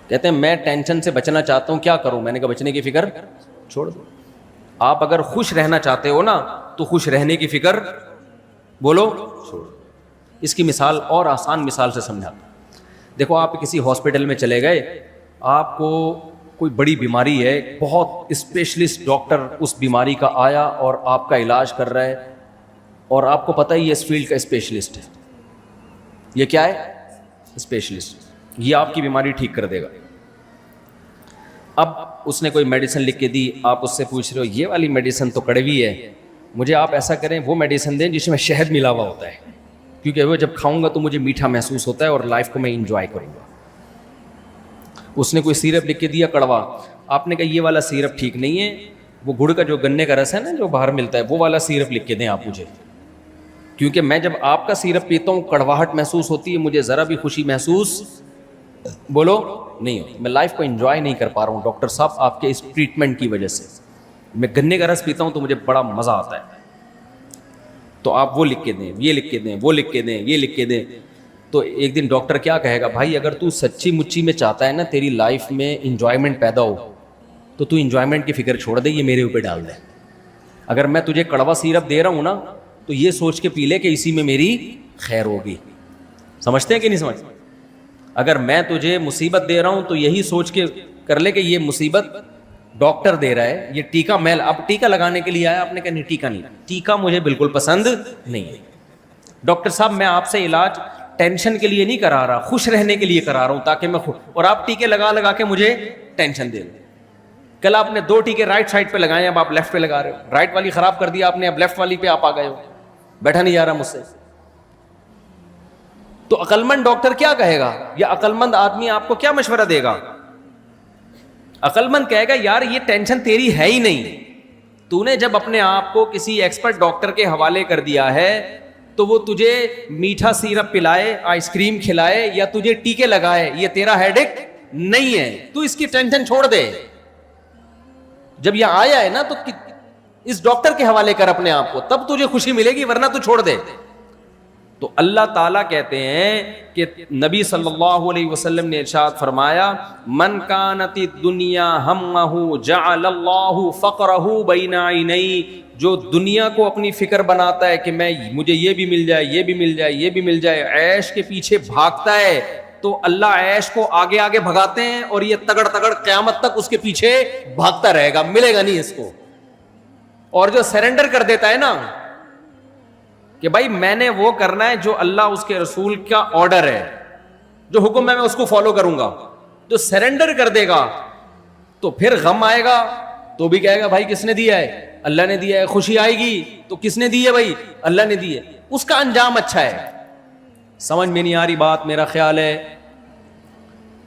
کہتے ہیں میں ٹینشن سے بچنا چاہتا ہوں, کیا کروں؟ میں نے کہا بچنے کی فکر چھوڑ دو. آپ اگر خوش رہنا چاہتے ہو نا تو خوش رہنے کی فکر بولو چھوڑ دو. اس کی مثال اور آسان مثال سے سمجھاتا ہوں. دیکھو آپ کسی ہاسپٹل میں چلے گئے, آپ کو کوئی بڑی بیماری ہے, بہت اسپیشلسٹ ڈاکٹر اس بیماری کا آیا اور آپ کا علاج کر رہا ہے, اور آپ کو پتہ ہی یہ اس فیلڈ کا اسپیشلسٹ ہے. یہ کیا ہے؟ اسپیشلسٹ. یہ آپ کی بیماری ٹھیک کر دے گا. اب اس نے کوئی میڈیسن لکھ کے دی, آپ اس سے پوچھ رہے ہو یہ والی میڈیسن تو کڑوی ہے, مجھے آپ ایسا کریں وہ میڈیسن دیں جس میں شہد ملا ہوا ہوتا ہے, کیونکہ وہ جب کھاؤں گا تو مجھے میٹھا محسوس ہوتا ہے اور لائف کو میں انجوائے کروں گا. اس نے کوئی سیرپ لکھ کے دیا کڑوا, آپ نے کہا یہ والا سیرپ ٹھیک نہیں ہے, وہ گڑ کا جو گنے کا رس ہے نا جو باہر ملتا ہے وہ والا سیرپ لکھ کے دیں آپ مجھے, کیونکہ میں جب آپ کا سیرپ پیتا ہوں کڑواہٹ محسوس ہوتی ہے, مجھے ذرا بھی خوشی محسوس بولو نہیں ہوتی, میں لائف کو انجوائے نہیں کر پا رہا ہوں ڈاکٹر صاحب آپ کے اس ٹریٹمنٹ کی وجہ سے. میں گنے کا رس پیتا ہوں تو مجھے بڑا مزہ آتا ہے. تو آپ وہ لکھ کے دیں, یہ لکھ کے دیں, وہ لکھ کے دیں, یہ لکھ کے دیں. تو ایک دن ڈاکٹر کیا کہے گا, بھائی اگر تو سچی مچی میں چاہتا ہے نا تیری لائف میں انجوائمنٹ پیدا ہو تو تو انجوائمنٹ کی فکر چھوڑ دے, یہ میرے اوپر ڈال دے. اگر میں تجھے کڑوا سیرپ دے رہا ہوں نا تو یہ سوچ کے پی لے کہ اسی میں میری خیر ہوگی. سمجھتے ہیں کہ نہیں سمجھتے؟ اگر میں تجھے مصیبت دے رہا ہوں تو یہی سوچ کے کر لے کہ یہ مصیبت ڈاکٹر دے رہا ہے, یہ ٹیکا میل. اب ٹیکا لگانے کے لیے آیا, آپ نے کہا نہیں ٹیکا نہیں, ٹیکا مجھے بالکل پسند نہیں ہے. ڈاکٹر صاحب میں آپ سے علاج ٹینشن کے لیے نہیں کرا رہا, خوش رہنے کے لیے کرا رہا ہوں تاکہ میں اور آپ ٹیکے لگا لگا کے مجھے ٹینشن دے دیں. کل آپ نے 2 ٹیکے رائٹ سائڈ پہ لگائے, اب آپ لیفٹ پہ لگا رہے ہو. رائٹ والی خراب کر دیا آپ نے, اب لیفٹ والی پہ آپ آ گئے ہو, بیٹھا نہیں جا رہا مجھ سے. تو عقلمند ڈاکٹر کیا کہے گا, یا عقلمند آدمی آپ کو کیا مشورہ دے گا؟ عقلمند کہے گا یار یہ ٹینشن تیری ہے ہی نہیں, تو نے جب اپنے آپ کو کسی ایکسپرٹ ڈاکٹر کے حوالے کر دیا ہے تو وہ تجھے میٹھا سیرپ پلائے, آئس کریم کھلائے یا تجھے ٹیکے لگائے, یہ تیرا ہیڈیک نہیں ہے, تو اس کی ٹینشن چھوڑ دے. جب یہ آیا ہے نا تو اس ڈاکٹر کے حوالے کر اپنے آپ کو, تب تجھے خوشی ملے گی, ورنہ تو چھوڑ دے. تو اللہ تعالیٰ کہتے ہیں کہ نبی صلی اللہ علیہ وسلم نے ارشاد فرمایا, من کانت الدنیا ہمہ جعل اللہ فقرہ بین عینیہ, جو دنیا کو اپنی فکر بناتا ہے کہ مجھے یہ بھی مل جائے, یہ بھی مل جائے, یہ بھی مل جائے, عیش کے پیچھے بھاگتا ہے, تو اللہ عیش کو آگے آگے بھگاتے ہیں اور یہ تگڑ تگڑ قیامت تک اس کے پیچھے بھاگتا رہے گا, ملے گا نہیں اس کو. اور جو سرنڈر کر دیتا ہے نا کہ بھائی میں نے وہ کرنا ہے جو اللہ اس کے رسول کا آرڈر ہے, جو حکم ہے میں اس کو فالو کروں گا, جو سرنڈر کر دے گا تو پھر غم آئے گا تو بھی کہے گا بھائی کس نے دیا ہے, اللہ نے دیا ہے. خوشی آئے گی تو کس نے دی ہے, بھائی اللہ نے دی ہے. اس کا انجام اچھا ہے. سمجھ میں نہیں آ رہی بات, میرا خیال ہے.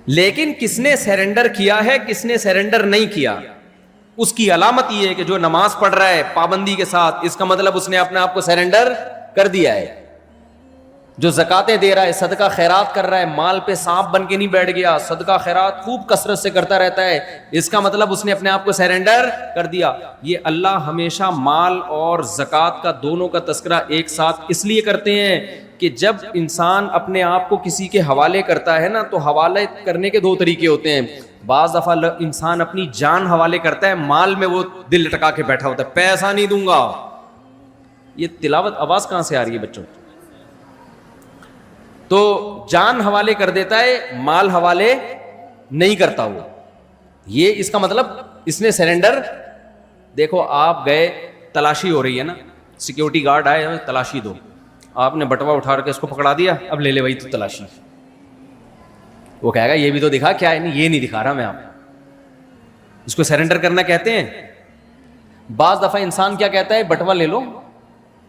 لیکن کس نے سرنڈر کیا ہے, کس نے سرنڈر نہیں کیا, اس کی علامت یہ ہے کہ جو نماز پڑھ رہا ہے پابندی کے ساتھ, اس کا مطلب اس نے اپنے آپ کو سرنڈر کر دیا ہے. جو زکاتیں دے رہا ہے, صدقہ خیرات کر رہا ہے, مال پہ سانپ بن کے نہیں بیٹھ گیا, صدقہ خیرات خوب کثرت سے کرتا رہتا ہے, اس کا مطلب اس نے اپنے آپ کو سرنڈر کر دیا. یہ اللہ ہمیشہ مال اور زکات کا دونوں کا تذکرہ ایک ساتھ اس لیے کرتے ہیں کہ جب انسان اپنے آپ کو کسی کے حوالے کرتا ہے نا, تو حوالے کرنے کے 2 طریقے ہوتے ہیں. بعض دفعہ انسان اپنی جان حوالے کرتا ہے, مال میں وہ دل لٹکا کے بیٹھا ہوتا ہے, پیسہ نہیں دوں گا. یہ تلاوت آواز کہاں سے آ رہی ہے بچوں؟ تو جان حوالے کر دیتا ہے, مال حوالے نہیں کرتا وہ. یہ اس کا مطلب اس نے سرنڈر. دیکھو آپ گئے, تلاشی ہو رہی ہے نا, سیکیورٹی گارڈ آئے, تلاشی دو, آپ نے بٹوا اٹھا کے اس کو پکڑا دیا, اب لے لے بھائی تو تلاشی. وہ کہے گا یہ بھی تو دکھا, کیا ہے, نہیں یہ نہیں دکھا رہا میں, آپ اس کو سرنڈر کرنا کہتے ہیں. بعض دفعہ انسان کیا کہتا ہے, بٹوا لے لو,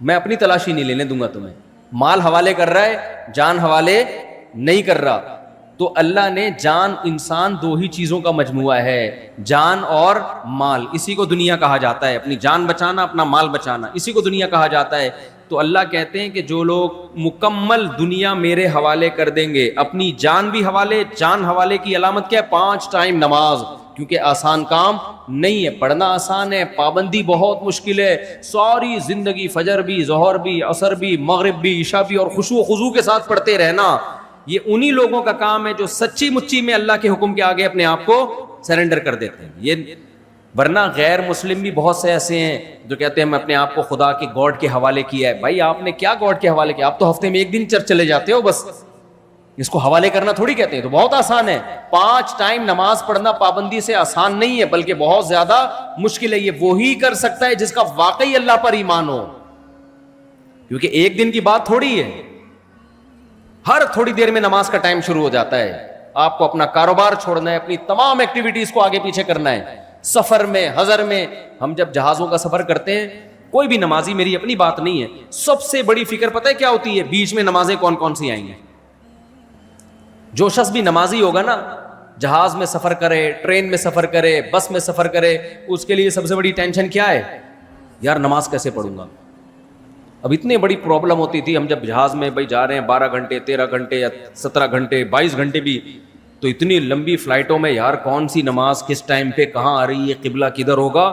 میں اپنی تلاشی نہیں لینے دوں گا تمہیں. مال حوالے کر رہا ہے, جان حوالے نہیں کر رہا. تو اللہ نے جان, انسان 2 ہی چیزوں کا مجموعہ ہے, جان اور مال. اسی کو دنیا کہا جاتا ہے, اپنی جان بچانا, اپنا مال بچانا, اسی کو دنیا کہا جاتا ہے. تو اللہ کہتے ہیں کہ جو لوگ مکمل دنیا میرے حوالے کر دیں گے, اپنی جان بھی حوالے. جان حوالے کی علامت کیا ہے؟ 5 ٹائم نماز. کیونکہ آسان کام نہیں ہے. پڑھنا آسان ہے, پابندی بہت مشکل ہے. ساری زندگی فجر بھی, ظہر بھی, عصر بھی, مغرب بھی, عشاء بھی اور خشوع و خضوع کے ساتھ پڑھتے رہنا, یہ انہی لوگوں کا کام ہے جو سچی مچی میں اللہ کے حکم کے آگے اپنے آپ کو سرنڈر کر دیتے ہیں. یہ ورنہ غیر مسلم بھی بہت سے ایسے ہیں جو کہتے ہیں ہم اپنے آپ کو خدا کے گاڈ کے حوالے کیا ہے. بھائی آپ نے کیا گاڈ کے حوالے کیا؟ آپ تو ہفتے میں ایک دن چرچ چلے جاتے ہو, بس اس کو حوالے کرنا تھوڑی کہتے ہیں. تو بہت آسان ہے. 5 ٹائم نماز پڑھنا پابندی سے آسان نہیں ہے, بلکہ بہت زیادہ مشکل ہے. یہ وہی کر سکتا ہے جس کا واقعی اللہ پر ایمان ہو, کیونکہ ایک دن کی بات تھوڑی ہے. ہر تھوڑی دیر میں نماز کا ٹائم شروع ہو جاتا ہے. آپ کو اپنا کاروبار چھوڑنا ہے, اپنی تمام ایکٹیویٹیز کو آگے پیچھے کرنا ہے. سفر میں, حضر میں, ہم جب جہازوں کا سفر کرتے ہیں, کوئی بھی نمازی, میری اپنی بات نہیں ہے, سب سے بڑی فکر پتہ ہے کیا ہوتی ہے؟ بیچ میں نمازیں کون کون سی آئیں گی. جو شخص بھی نمازی ہوگا نا, جہاز میں سفر کرے, ٹرین میں سفر کرے, بس میں سفر کرے, اس کے لیے سب سے بڑی ٹینشن کیا ہے؟ یار نماز کیسے پڑھوں گا. اب اتنی بڑی پرابلم ہوتی تھی, ہم جب جہاز میں بھائی جا رہے ہیں 12 گھنٹے 13 گھنٹے یا 17 گھنٹے 22 گھنٹے بھی, تو اتنی لمبی فلائٹوں میں یار کون سی نماز کس ٹائم پہ کہاں آ رہی ہے, قبلہ کدھر ہوگا.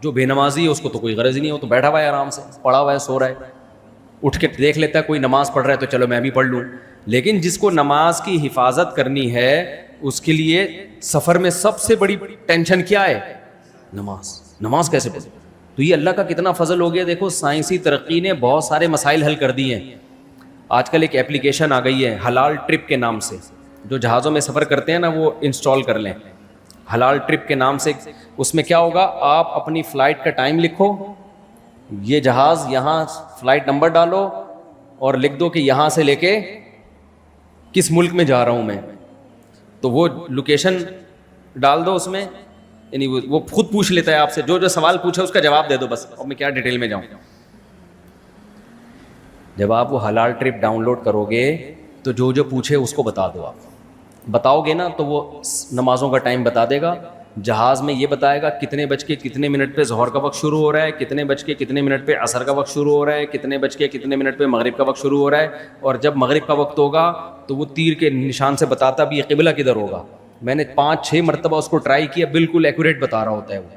جو بے نمازی ہے اس کو تو کوئی غرض ہی نہیں ہو, تو بیٹھا ہوا ہے آرام سے, پڑھا ہوا ہے, سو رہا ہے, اٹھ کے دیکھ لیتا ہے کوئی نماز پڑھ رہا ہے تو چلو میں بھی پڑھ لوں. لیکن جس کو نماز کی حفاظت کرنی ہے اس کے لیے سفر میں سب سے بڑی ٹینشن کیا ہے؟ نماز کیسے پڑھیں. تو یہ اللہ کا کتنا فضل ہو گیا. دیکھو سائنسی ترقی نے بہت سارے مسائل حل کر دیے ہیں. آج کل ایک ایپلیکیشن آ گئی ہے حلال ٹرپ کے نام سے, جو جہازوں میں سفر کرتے ہیں نا وہ انسٹال کر لیں. حلال ٹرپ کے نام سے, اس میں کیا ہوگا, آپ اپنی فلائٹ کا ٹائم لکھو, یہ جہاز یہاں فلائٹ نمبر ڈالو اور لکھ دو کہ یہاں سے لے کے کس ملک میں جا رہا ہوں میں, تو وہ لوکیشن ڈال دو اس میں, یعنی وہ خود پوچھ لیتا ہے آپ سے, جو سوال پوچھے اس کا جواب دے دو بس, اب میں کیا ڈیٹیل میں جاؤں. جب آپ وہ حلال ٹرپ ڈاؤن لوڈ کرو گے تو جو پوچھے اس کو بتا دو. آپ بتاؤ گے نا تو وہ نمازوں کا ٹائم بتا دے گا. جہاز میں یہ بتائے گا کتنے بج کے کتنے منٹ پہ ظہر کا وقت شروع ہو رہا ہے, کتنے بج کے کتنے منٹ پہ عصر کا وقت شروع ہو رہا ہے, کتنے بج کے کتنے منٹ پہ مغرب کا وقت شروع ہو رہا ہے. اور جب مغرب کا وقت ہوگا تو وہ تیر کے نشان سے بتاتا بھی یہ قبلہ کدھر ہوگا. میں نے 5-6 مرتبہ اس کو ٹرائی کیا, بالکل ایکوریٹ بتا رہا ہوتا ہے وہ.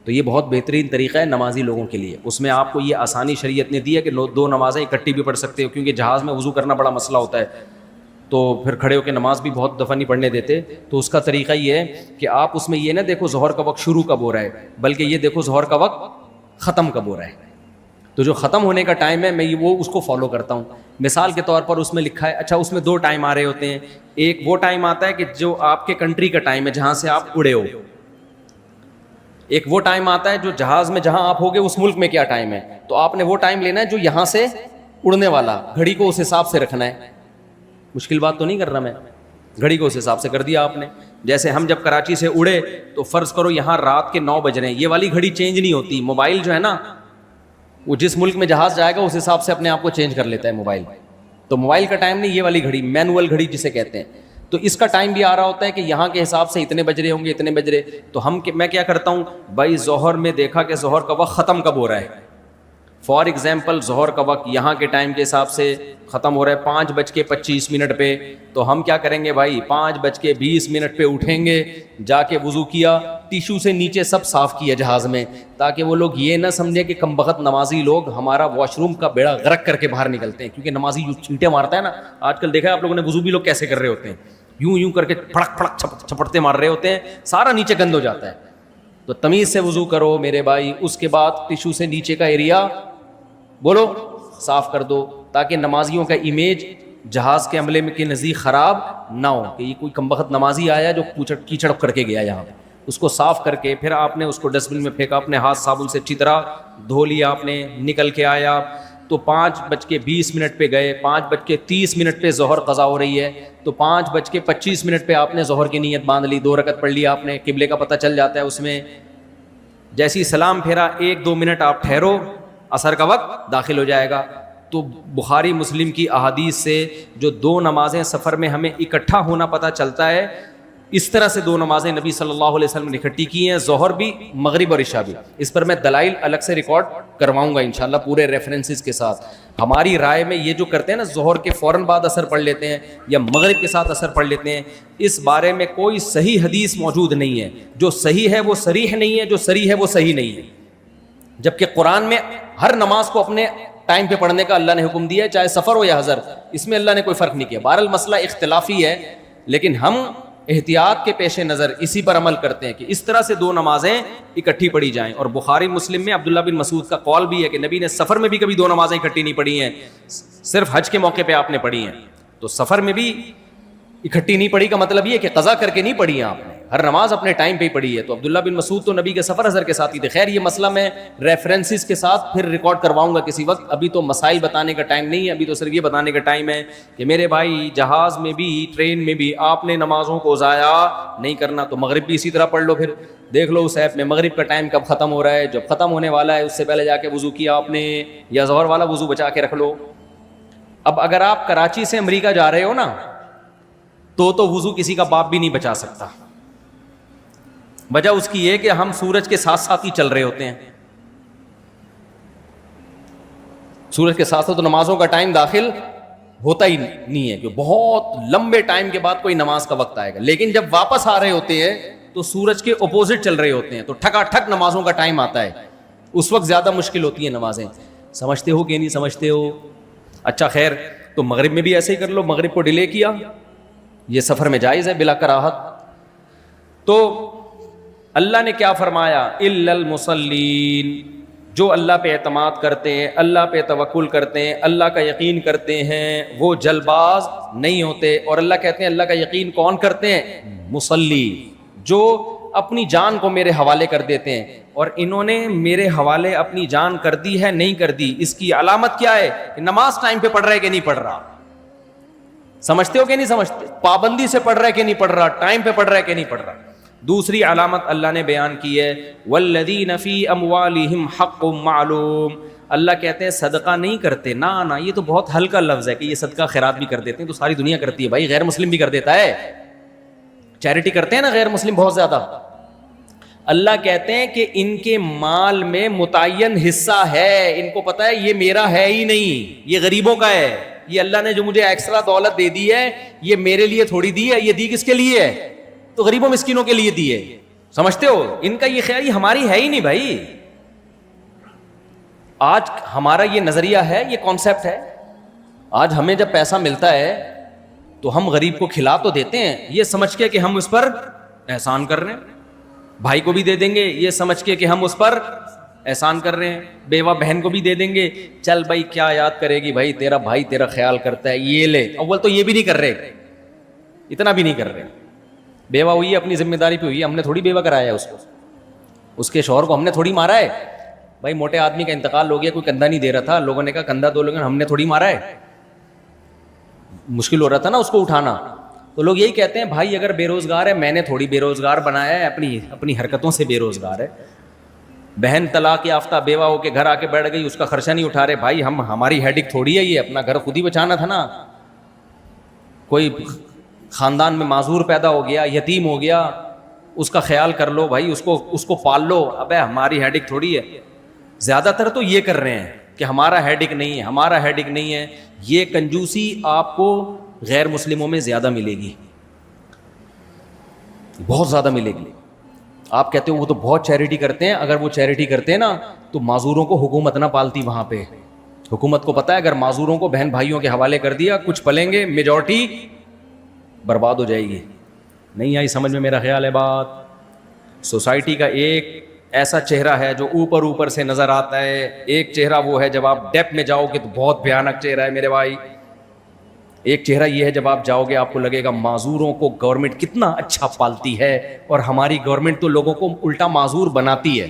تو یہ بہت بہترین طریقہ ہے نمازی لوگوں کے لیے. اس میں آپ کو یہ آسانی شریعت نے دی ہے کہ 2 نمازیں اکٹھی بھی پڑھ سکتے ہو, کیونکہ جہاز میں وضو کرنا بڑا مسئلہ ہوتا ہے, تو پھر کھڑے ہو کے نماز بھی بہت دفعہ نہیں پڑھنے دیتے. تو اس کا طریقہ یہ ہے کہ آپ اس میں یہ نہ دیکھو ظہر کا وقت شروع کب ہو رہا ہے, بلکہ یہ دیکھو ظہر کا وقت ختم کب ہو رہا ہے. تو جو ختم ہونے کا ٹائم ہے میں وہ اس کو فالو کرتا ہوں. مثال کے طور پر اس میں لکھا ہے, اچھا اس میں 2 ٹائم آ رہے ہوتے ہیں. ایک وہ ٹائم آتا ہے کہ جو آپ کے کنٹری کا ٹائم ہے جہاں سے آپ اڑے ہو, ایک وہ ٹائم آتا ہے جو جہاز میں جہاں آپ ہوگے اس ملک میں کیا ٹائم ہے. تو آپ نے وہ ٹائم لینا ہے جو یہاں سے اڑنے والا, گھڑی کو اس حساب سے رکھنا ہے. مشکل بات تو نہیں کر رہا میں, گھڑی کو اس حساب سے کر دیا آپ نے. جیسے ہم جب کراچی سے اڑے تو فرض کرو یہاں رات کے 9 بج رہے ہیں, یہ والی گھڑی چینج نہیں ہوتی. موبائل جو ہے نا وہ جس ملک میں جہاز جائے گا اس حساب سے اپنے آپ کو چینج کر لیتا ہے موبائل. تو موبائل کا ٹائم نہیں, یہ والی گھڑی مینول گھڑی جسے کہتے ہیں. تو اس کا ٹائم بھی آ رہا ہوتا ہے کہ یہاں کے حساب سے اتنے بج رہے ہوں گے, اتنے بج رہے. تو میں کیا کرتا ہوں بھائی, ظہر میں دیکھا کہ ظہر کا وقت ختم کب ہو رہا ہے. فار ایگزامپل ظہر کا وقت یہاں کے ٹائم کے حساب سے ختم ہو رہا ہے 5:25 پہ. تو ہم کیا کریں گے بھائی, 5:20 پہ اٹھیں گے, جا کے وضو کیا, ٹیشو سے نیچے سب صاف کیا جہاز میں, تاکہ وہ لوگ یہ نہ سمجھے کہ کمبخت نمازی لوگ ہمارا واش روم کا بیڑا غرق کر کے باہر نکلتے ہیں. کیونکہ نمازی جو چھینٹے مارتا ہے نا, آج کل دیکھا ہے آپ لوگوں نے وضو بھی لوگ کیسے کر رہے ہوتے ہیں, یوں کر کے پھڑک پھڑک چھپڑتے مار رہے ہوتے ہیں, سارا نیچے گند ہو جاتا ہے. تو تمیز سے وضو کرو میرے بھائی. اس کے بعد ٹیشو سے نیچے کا ایریا بولو صاف کر دو, تاکہ نمازیوں کا امیج جہاز کے عملے میں کے نزدیک خراب نہ ہو کہ یہ کوئی کمبخت نمازی آیا جو کیچڑ کر کے گیا یہاں پہ. اس کو صاف کر کے پھر آپ نے اس کو ڈسٹ بن میں پھینکا, اپنے ہاتھ صابن سے اچھی طرح دھو لیا, آپ نے نکل کے آیا. تو 5:20 پہ گئے, 5:30 پہ ظہر قضا ہو رہی ہے, تو 5:25 پہ آپ نے ظہر کی نیت باندھ لی, 2 رکعت پڑھ لیا آپ نے, قبلے کا پتہ چل جاتا ہے اس میں. جیسی سلام پھیرا 1-2 منٹ آپ ٹھہرو, عصر کا وقت داخل ہو جائے گا. تو بخاری مسلم کی احادیث سے جو 2 نمازیں سفر میں ہمیں اکٹھا ہونا پتہ چلتا ہے, اس طرح سے دو نمازیں نبی صلی اللہ علیہ وسلم نے اکٹھی کی ہیں, ظہر بھی, مغرب اور عشاء بھی. اس پر میں دلائل الگ سے ریکارڈ کرواؤں گا انشاءاللہ پورے ریفرنسز کے ساتھ. ہماری رائے میں یہ جو کرتے ہیں نا, ظہر کے فوراً بعد اثر پڑھ لیتے ہیں یا مغرب کے ساتھ اثر پڑھ لیتے ہیں, اس بارے میں کوئی صحیح حدیث موجود نہیں ہے. جو صحیح ہے وہ صریح نہیں ہے, جو صریح ہے وہ صحیح نہیں ہے. جبکہ قرآن میں ہر نماز کو اپنے ٹائم پہ پڑھنے کا اللہ نے حکم دیا ہے, چاہے سفر ہو یا حضر, اس میں اللہ نے کوئی فرق نہیں کیا. بہرحال مسئلہ اختلافی ہے, لیکن ہم احتیاط کے پیش نظر اسی پر عمل کرتے ہیں کہ اس طرح سے دو نمازیں اکٹھی پڑھی جائیں. اور بخاری مسلم میں عبداللہ بن مسعود کا قول بھی ہے کہ نبی نے سفر میں بھی کبھی دو نمازیں اکٹھی نہیں پڑھی ہیں, صرف حج کے موقع پہ آپ نے پڑھی ہیں. تو سفر میں بھی اکٹھی نہیں پڑھی کا مطلب یہ کہ قضا کر کے نہیں پڑھی ہیں آپ نے, ہر نماز اپنے ٹائم پہ ہی پڑھی ہے. تو عبداللہ بن مسعود تو نبی کے سفر حضر کے ساتھ ہی تھے. خیر یہ مسئلہ میں ریفرنسز کے ساتھ پھر ریکارڈ کرواؤں گا کسی وقت, ابھی تو مسائل بتانے کا ٹائم نہیں ہے. ابھی تو صرف یہ بتانے کا ٹائم ہے کہ میرے بھائی جہاز میں بھی ٹرین میں بھی آپ نے نمازوں کو ضائع نہیں کرنا. تو مغرب بھی اسی طرح پڑھ لو, پھر دیکھ لو اس ایپ میں مغرب کا ٹائم کب ختم ہو رہا ہے, جب ختم ہونے والا ہے اس سے پہلے جا کے وضو کیا آپ نے, یا ظہر والا وضو بچا کے رکھ لو. اب اگر آپ کراچی سے امریکہ جا رہے ہو نا, تو وضو کسی کا باپ بھی نہیں بچا سکتا. وجہ اس کی یہ کہ ہم سورج کے ساتھ ساتھ ہی چل رہے ہوتے ہیں. سورج کے ساتھ ساتھ تو نمازوں کا ٹائم داخل ہوتا ہی نہیں ہے, کہ بہت لمبے ٹائم کے بعد کوئی نماز کا وقت آئے گا. لیکن جب واپس آ رہے ہوتے ہیں تو سورج کے اپوزٹ چل رہے ہوتے ہیں, تو ٹھکا ٹھک نمازوں کا ٹائم آتا ہے. اس وقت زیادہ مشکل ہوتی ہیں نمازیں. سمجھتے ہو کہ نہیں سمجھتے ہو؟ اچھا خیر, تو مغرب میں بھی ایسے ہی کر لو, مغرب کو ڈیلے کیا, یہ سفر میں جائز ہے بلا کراہت. تو اللہ نے کیا فرمایا, الا المصلین, جو اللہ پہ اعتماد کرتے ہیں, اللہ پہ توکل کرتے ہیں, اللہ کا یقین کرتے ہیں, وہ جلد باز نہیں ہوتے. اور اللہ کہتے ہیں اللہ کا یقین کون کرتے ہیں؟ مصلی, جو اپنی جان کو میرے حوالے کر دیتے ہیں. اور انہوں نے میرے حوالے اپنی جان کر دی ہے نہیں کر دی, اس کی علامت کیا ہے کہ نماز ٹائم پہ پڑھ رہا ہے کہ نہیں پڑھ رہا. سمجھتے ہو کہ نہیں سمجھتے؟ پابندی سے پڑھ رہا ہے کہ نہیں پڑھ رہا, ٹائم پہ پڑھ رہا ہے کہ نہیں پڑھ رہا. دوسری علامت اللہ نے بیان کی ہے, والذین فی اموالہم حق معلوم. اللہ کہتے ہیں صدقہ نہیں کرتے. نہ یہ تو بہت ہلکا لفظ ہے کہ یہ صدقہ خیرات بھی کر دیتے ہیں, تو ساری دنیا کرتی ہے بھائی, غیر مسلم بھی کر دیتا ہے, چیریٹی کرتے ہیں نا غیر مسلم بہت زیادہ. اللہ کہتے ہیں کہ ان کے مال میں متعین حصہ ہے, ان کو پتہ ہے یہ میرا ہے ہی نہیں, یہ غریبوں کا ہے. یہ اللہ نے جو مجھے ایکسٹرا دولت دے دی ہے یہ میرے لیے تھوڑی دی ہے, یہ دی کس کے لیے ہے؟ تو غریبوں مسکینوں کے لیے دی ہے. سمجھتے ہو؟ ان کا یہ خیال یہ ہماری ہے ہی نہیں بھائی. آج ہمارا یہ نظریہ ہے, یہ کانسیپٹ ہے. آج ہمیں جب پیسہ ملتا ہے تو ہم غریب کو کھلا تو دیتے ہیں, یہ سمجھ کے کہ ہم اس پر احسان کر رہے ہیں. بھائی کو بھی دے دیں گے یہ سمجھ کے کہ ہم اس پر احسان کر رہے ہیں. بیوہ بہن کو بھی دے دیں گے, چل بھائی کیا یاد کرے گی بھائی, تیرا بھائی تیرا خیال کرتا ہے, یہ لے. اول تو یہ بھی نہیں کر رہے, اتنا بھی نہیں کر رہے. بیوہ ہوئی ہے اپنی ذمہ داری پہ ہوئی ہے, ہم نے تھوڑی بیوہ کرایا ہے اس کو, اس کے شوہر کو ہم نے تھوڑی مارا ہے. بھائی موٹے آدمی کا انتقال ہو گیا, کوئی کندھا نہیں دے رہا تھا, لوگوں نے کہا کندھا دو, لیکن ہم نے تھوڑی مارا ہے, مشکل ہو رہا تھا نا اس کو اٹھانا. تو لوگ یہی کہتے ہیں بھائی اگر بے روزگار ہے, میں نے تھوڑی بے روزگار بنایا ہے, اپنی حرکتوں سے بے روزگار ہے. بہن طلاق یافتہ بیوہ ہو کے گھر آ کے بیٹھ گئی, اس کا خرچہ نہیں اٹھا رہے. بھائی ہماری ہیڈک تھوڑی ہے, یہ اپنا گھر خود ہی بچانا تھا نا. کوئی خاندان میں معذور پیدا ہو گیا, یتیم ہو گیا, اس کا خیال کر لو بھائی, اس کو پال لو. ابے ہماری ہیڈک تھوڑی ہے. زیادہ تر تو یہ کر رہے ہیں کہ ہمارا ہیڈک نہیں ہے, ہمارا ہیڈک نہیں ہے. یہ کنجوسی آپ کو غیر مسلموں میں زیادہ ملے گی, بہت زیادہ ملے گی. آپ کہتے ہو وہ تو بہت چیریٹی کرتے ہیں, اگر وہ چیریٹی کرتے ہیں نا تو معذوروں کو حکومت نہ پالتی وہاں پہ. حکومت کو پتہ ہے اگر معذوروں کو بہن بھائیوں کے حوالے کر دیا, کچھ پلیں گے, میجورٹی برباد ہو جائے گی. نہیں آئی سمجھ میں میرا خیال ہے بات؟ سوسائٹی کا ایک ایسا چہرہ ہے جو اوپر سے نظر آتا ہے, ایک چہرہ وہ ہے جب آپ ڈیپ میں جاؤ گے تو بہت بھیانک چہرہ ہے میرے بھائی. ایک چہرہ یہ ہے جب آپ جاؤ گے آپ کو لگے گا معذوروں کو گورنمنٹ کتنا اچھا پالتی ہے, اور ہماری گورنمنٹ تو لوگوں کو الٹا معذور بناتی ہے.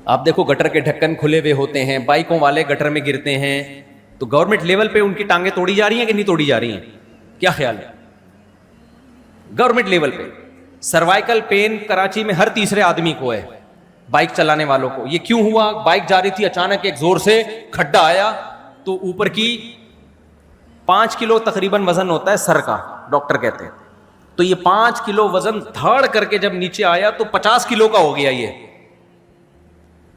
آپ دیکھو گٹر کے ڈھکن کھلے ہوئے ہوتے ہیں, بائکوں والے گٹر میں گرتے ہیں, تو گورنمنٹ لیول پہ ان کی ٹانگیں توڑی جا رہی ہیں کہ نہیں توڑی جا رہی ہیں؟ کیا خیال ہے گورنمنٹ لیول پہ؟ سروائیکل پین کراچی میں ہر تیسرے آدمی کو ہے, بائک چلانے والوں کو. یہ کیوں ہوا؟ بائک جا رہی تھی, اچانک ایک زور سے کھڈا آیا, تو اوپر کی 5 کلو تقریباً وزن ہوتا ہے سر کا, ڈاکٹر کہتے ہیں, تو تو یہ 5 کلو وزن دھاڑ کر کے جب نیچے آیا تو 50 کلو کا ہو گیا. یہ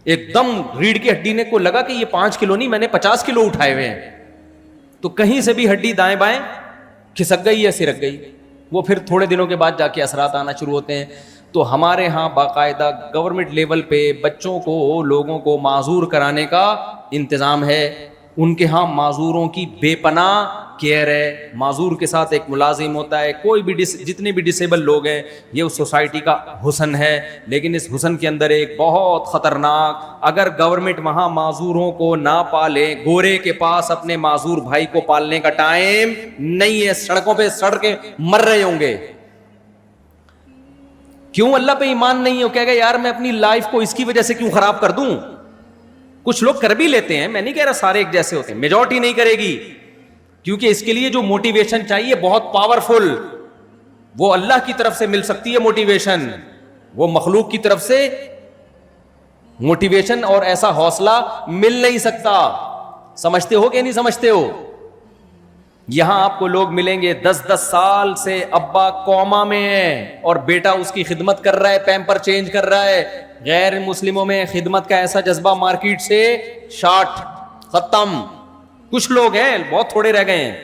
ایک دم ریڑھ کی ہڈی نے کو لگا کہ یہ 5 کلو نہیں, میں نے 50 کلو اٹھائے ہوئے ہیں. تو کہیں سے بھی ہڈی دائیں بائیں کھسک گئی یا سرک گئی. وہ پھر تھوڑے دنوں کے بعد جا کے اثرات آنا شروع ہوتے ہیں. تو ہمارے ہاں باقاعدہ گورنمنٹ لیول پہ بچوں کو, لوگوں کو معذور کرانے کا انتظام ہے. ان کے ہاں معذوروں کی بے پناہ کیئر ہے. معذور کے ساتھ ایک ملازم ہوتا ہے. کوئی بھی جتنے بھی ڈسیبل لوگ ہیں, یہ اس سوسائٹی کا حسن ہے. لیکن اس حسن کے اندر ایک بہت خطرناک, اگر گورنمنٹ وہاں معذوروں کو نہ پالے, گورے کے پاس اپنے معذور بھائی کو پالنے کا ٹائم نہیں ہے. سڑکوں پہ سڑ کے مر رہے ہوں گے. کیوں؟ اللہ پہ ایمان نہیں ہے. کہے گا یار میں اپنی لائف کو اس کی وجہ سے کیوں خراب کر دوں. کچھ لوگ کر بھی لیتے ہیں, میں نہیں کہہ رہا سارے ایک جیسے ہوتے ہیں, میجورٹی نہیں کرے گی. کیونکہ اس کے لیے جو موٹیویشن چاہیے بہت پاورفل, وہ اللہ کی طرف سے مل سکتی ہے موٹیویشن, وہ مخلوق کی طرف سے موٹیویشن اور ایسا حوصلہ مل نہیں سکتا. سمجھتے ہو کہ نہیں سمجھتے ہو؟ یہاں آپ کو لوگ ملیں گے 10-10 سال سے ابا کوما میں ہے اور بیٹا اس کی خدمت کر رہا ہے, پیمپر چینج کر رہا ہے. غیر مسلموں میں خدمت کا ایسا جذبہ مارکیٹ سے شارٹ ختم. کچھ لوگ ہیں, بہت تھوڑے رہ گئے ہیں.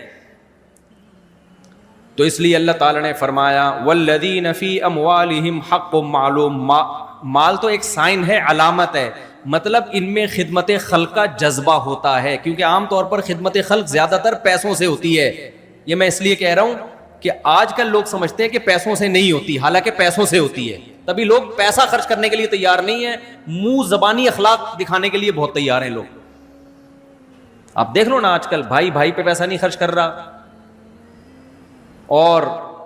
تو اس لیے اللہ تعالی نے فرمایا والذین فی اموالہم حق معلوم. مال تو ایک سائن ہے, علامت ہے, مطلب ان میں خدمت خلق کا جذبہ ہوتا ہے. کیونکہ عام طور پر خدمت خلق زیادہ تر پیسوں سے ہوتی ہے. یہ میں اس لیے کہہ رہا ہوں کہ آج کل لوگ سمجھتے ہیں کہ پیسوں سے نہیں ہوتی, حالانکہ پیسوں سے ہوتی ہے. تبھی لوگ پیسہ خرچ کرنے کے لیے تیار نہیں ہیں, منہ زبانی اخلاق دکھانے کے لیے بہت تیار ہیں لوگ. آپ دیکھ لو نا, آج کل بھائی بھائی پہ پیسہ نہیں خرچ کر رہا اور